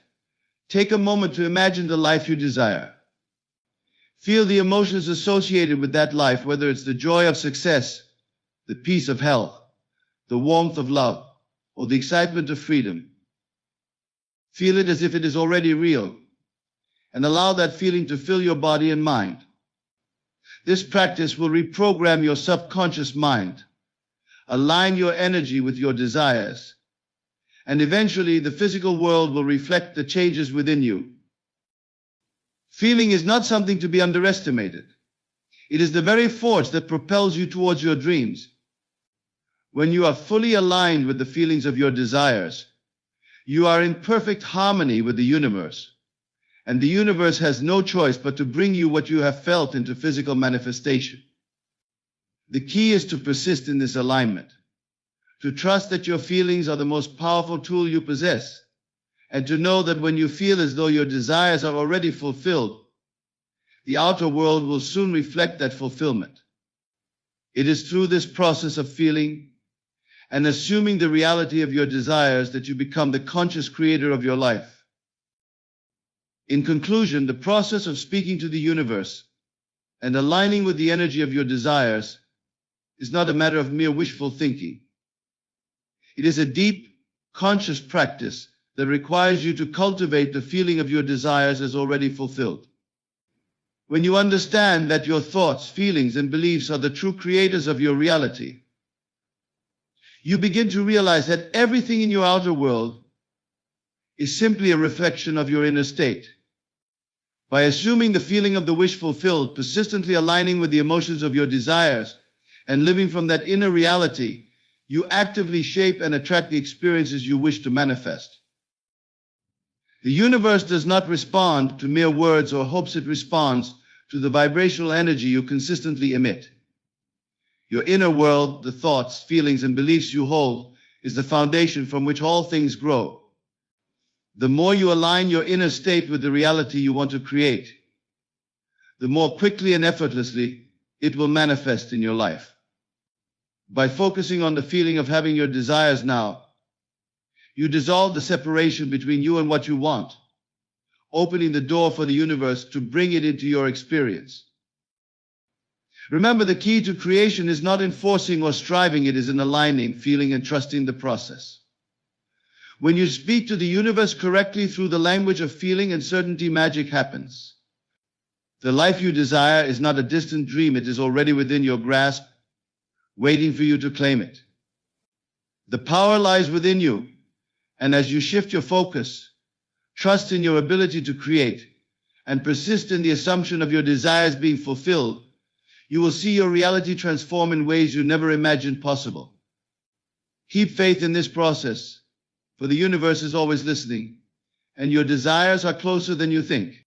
take a moment to imagine the life you desire. Feel the emotions associated with that life, whether it's the joy of success, the peace of health, the warmth of love, or the excitement of freedom. Feel it as if it is already real, and allow that feeling to fill your body and mind. This practice will reprogram your subconscious mind, align your energy with your desires, and eventually the physical world will reflect the changes within you. Feeling is not something to be underestimated. It is the very force that propels you towards your dreams. When you are fully aligned with the feelings of your desires, you are in perfect harmony with the universe, and the universe has no choice but to bring you what you have felt into physical manifestation. The key is to persist in this alignment, to trust that your feelings are the most powerful tool you possess, and to know that when you feel as though your desires are already fulfilled, the outer world will soon reflect that fulfillment. It is through this process of feeling and assuming the reality of your desires that you become the conscious creator of your life. In conclusion, the process of speaking to the universe and aligning with the energy of your desires is not a matter of mere wishful thinking. It is a deep, conscious practice that requires you to cultivate the feeling of your desires as already fulfilled. When you understand that your thoughts, feelings, and beliefs are the true creators of your reality, you begin to realize that everything in your outer world is simply a reflection of your inner state. By assuming the feeling of the wish fulfilled, persistently aligning with the emotions of your desires, and living from that inner reality, you actively shape and attract the experiences you wish to manifest. The universe does not respond to mere words or hopes, it responds to the vibrational energy you consistently emit. Your inner world, the thoughts, feelings, and beliefs you hold, is the foundation from which all things grow. The more you align your inner state with the reality you want to create, the more quickly and effortlessly it will manifest in your life. By focusing on the feeling of having your desires now, you dissolve the separation between you and what you want, opening the door for the universe to bring it into your experience. Remember, the key to creation is not in forcing or striving, it is in aligning, feeling, and trusting the process. When you speak to the universe correctly through the language of feeling and certainty, magic happens. The life you desire is not a distant dream, it is already within your grasp, waiting for you to claim it. The power lies within you, and as you shift your focus, trust in your ability to create, and persist in the assumption of your desires being fulfilled, you will see your reality transform in ways you never imagined possible. Keep faith in this process, for the universe is always listening, and your desires are closer than you think.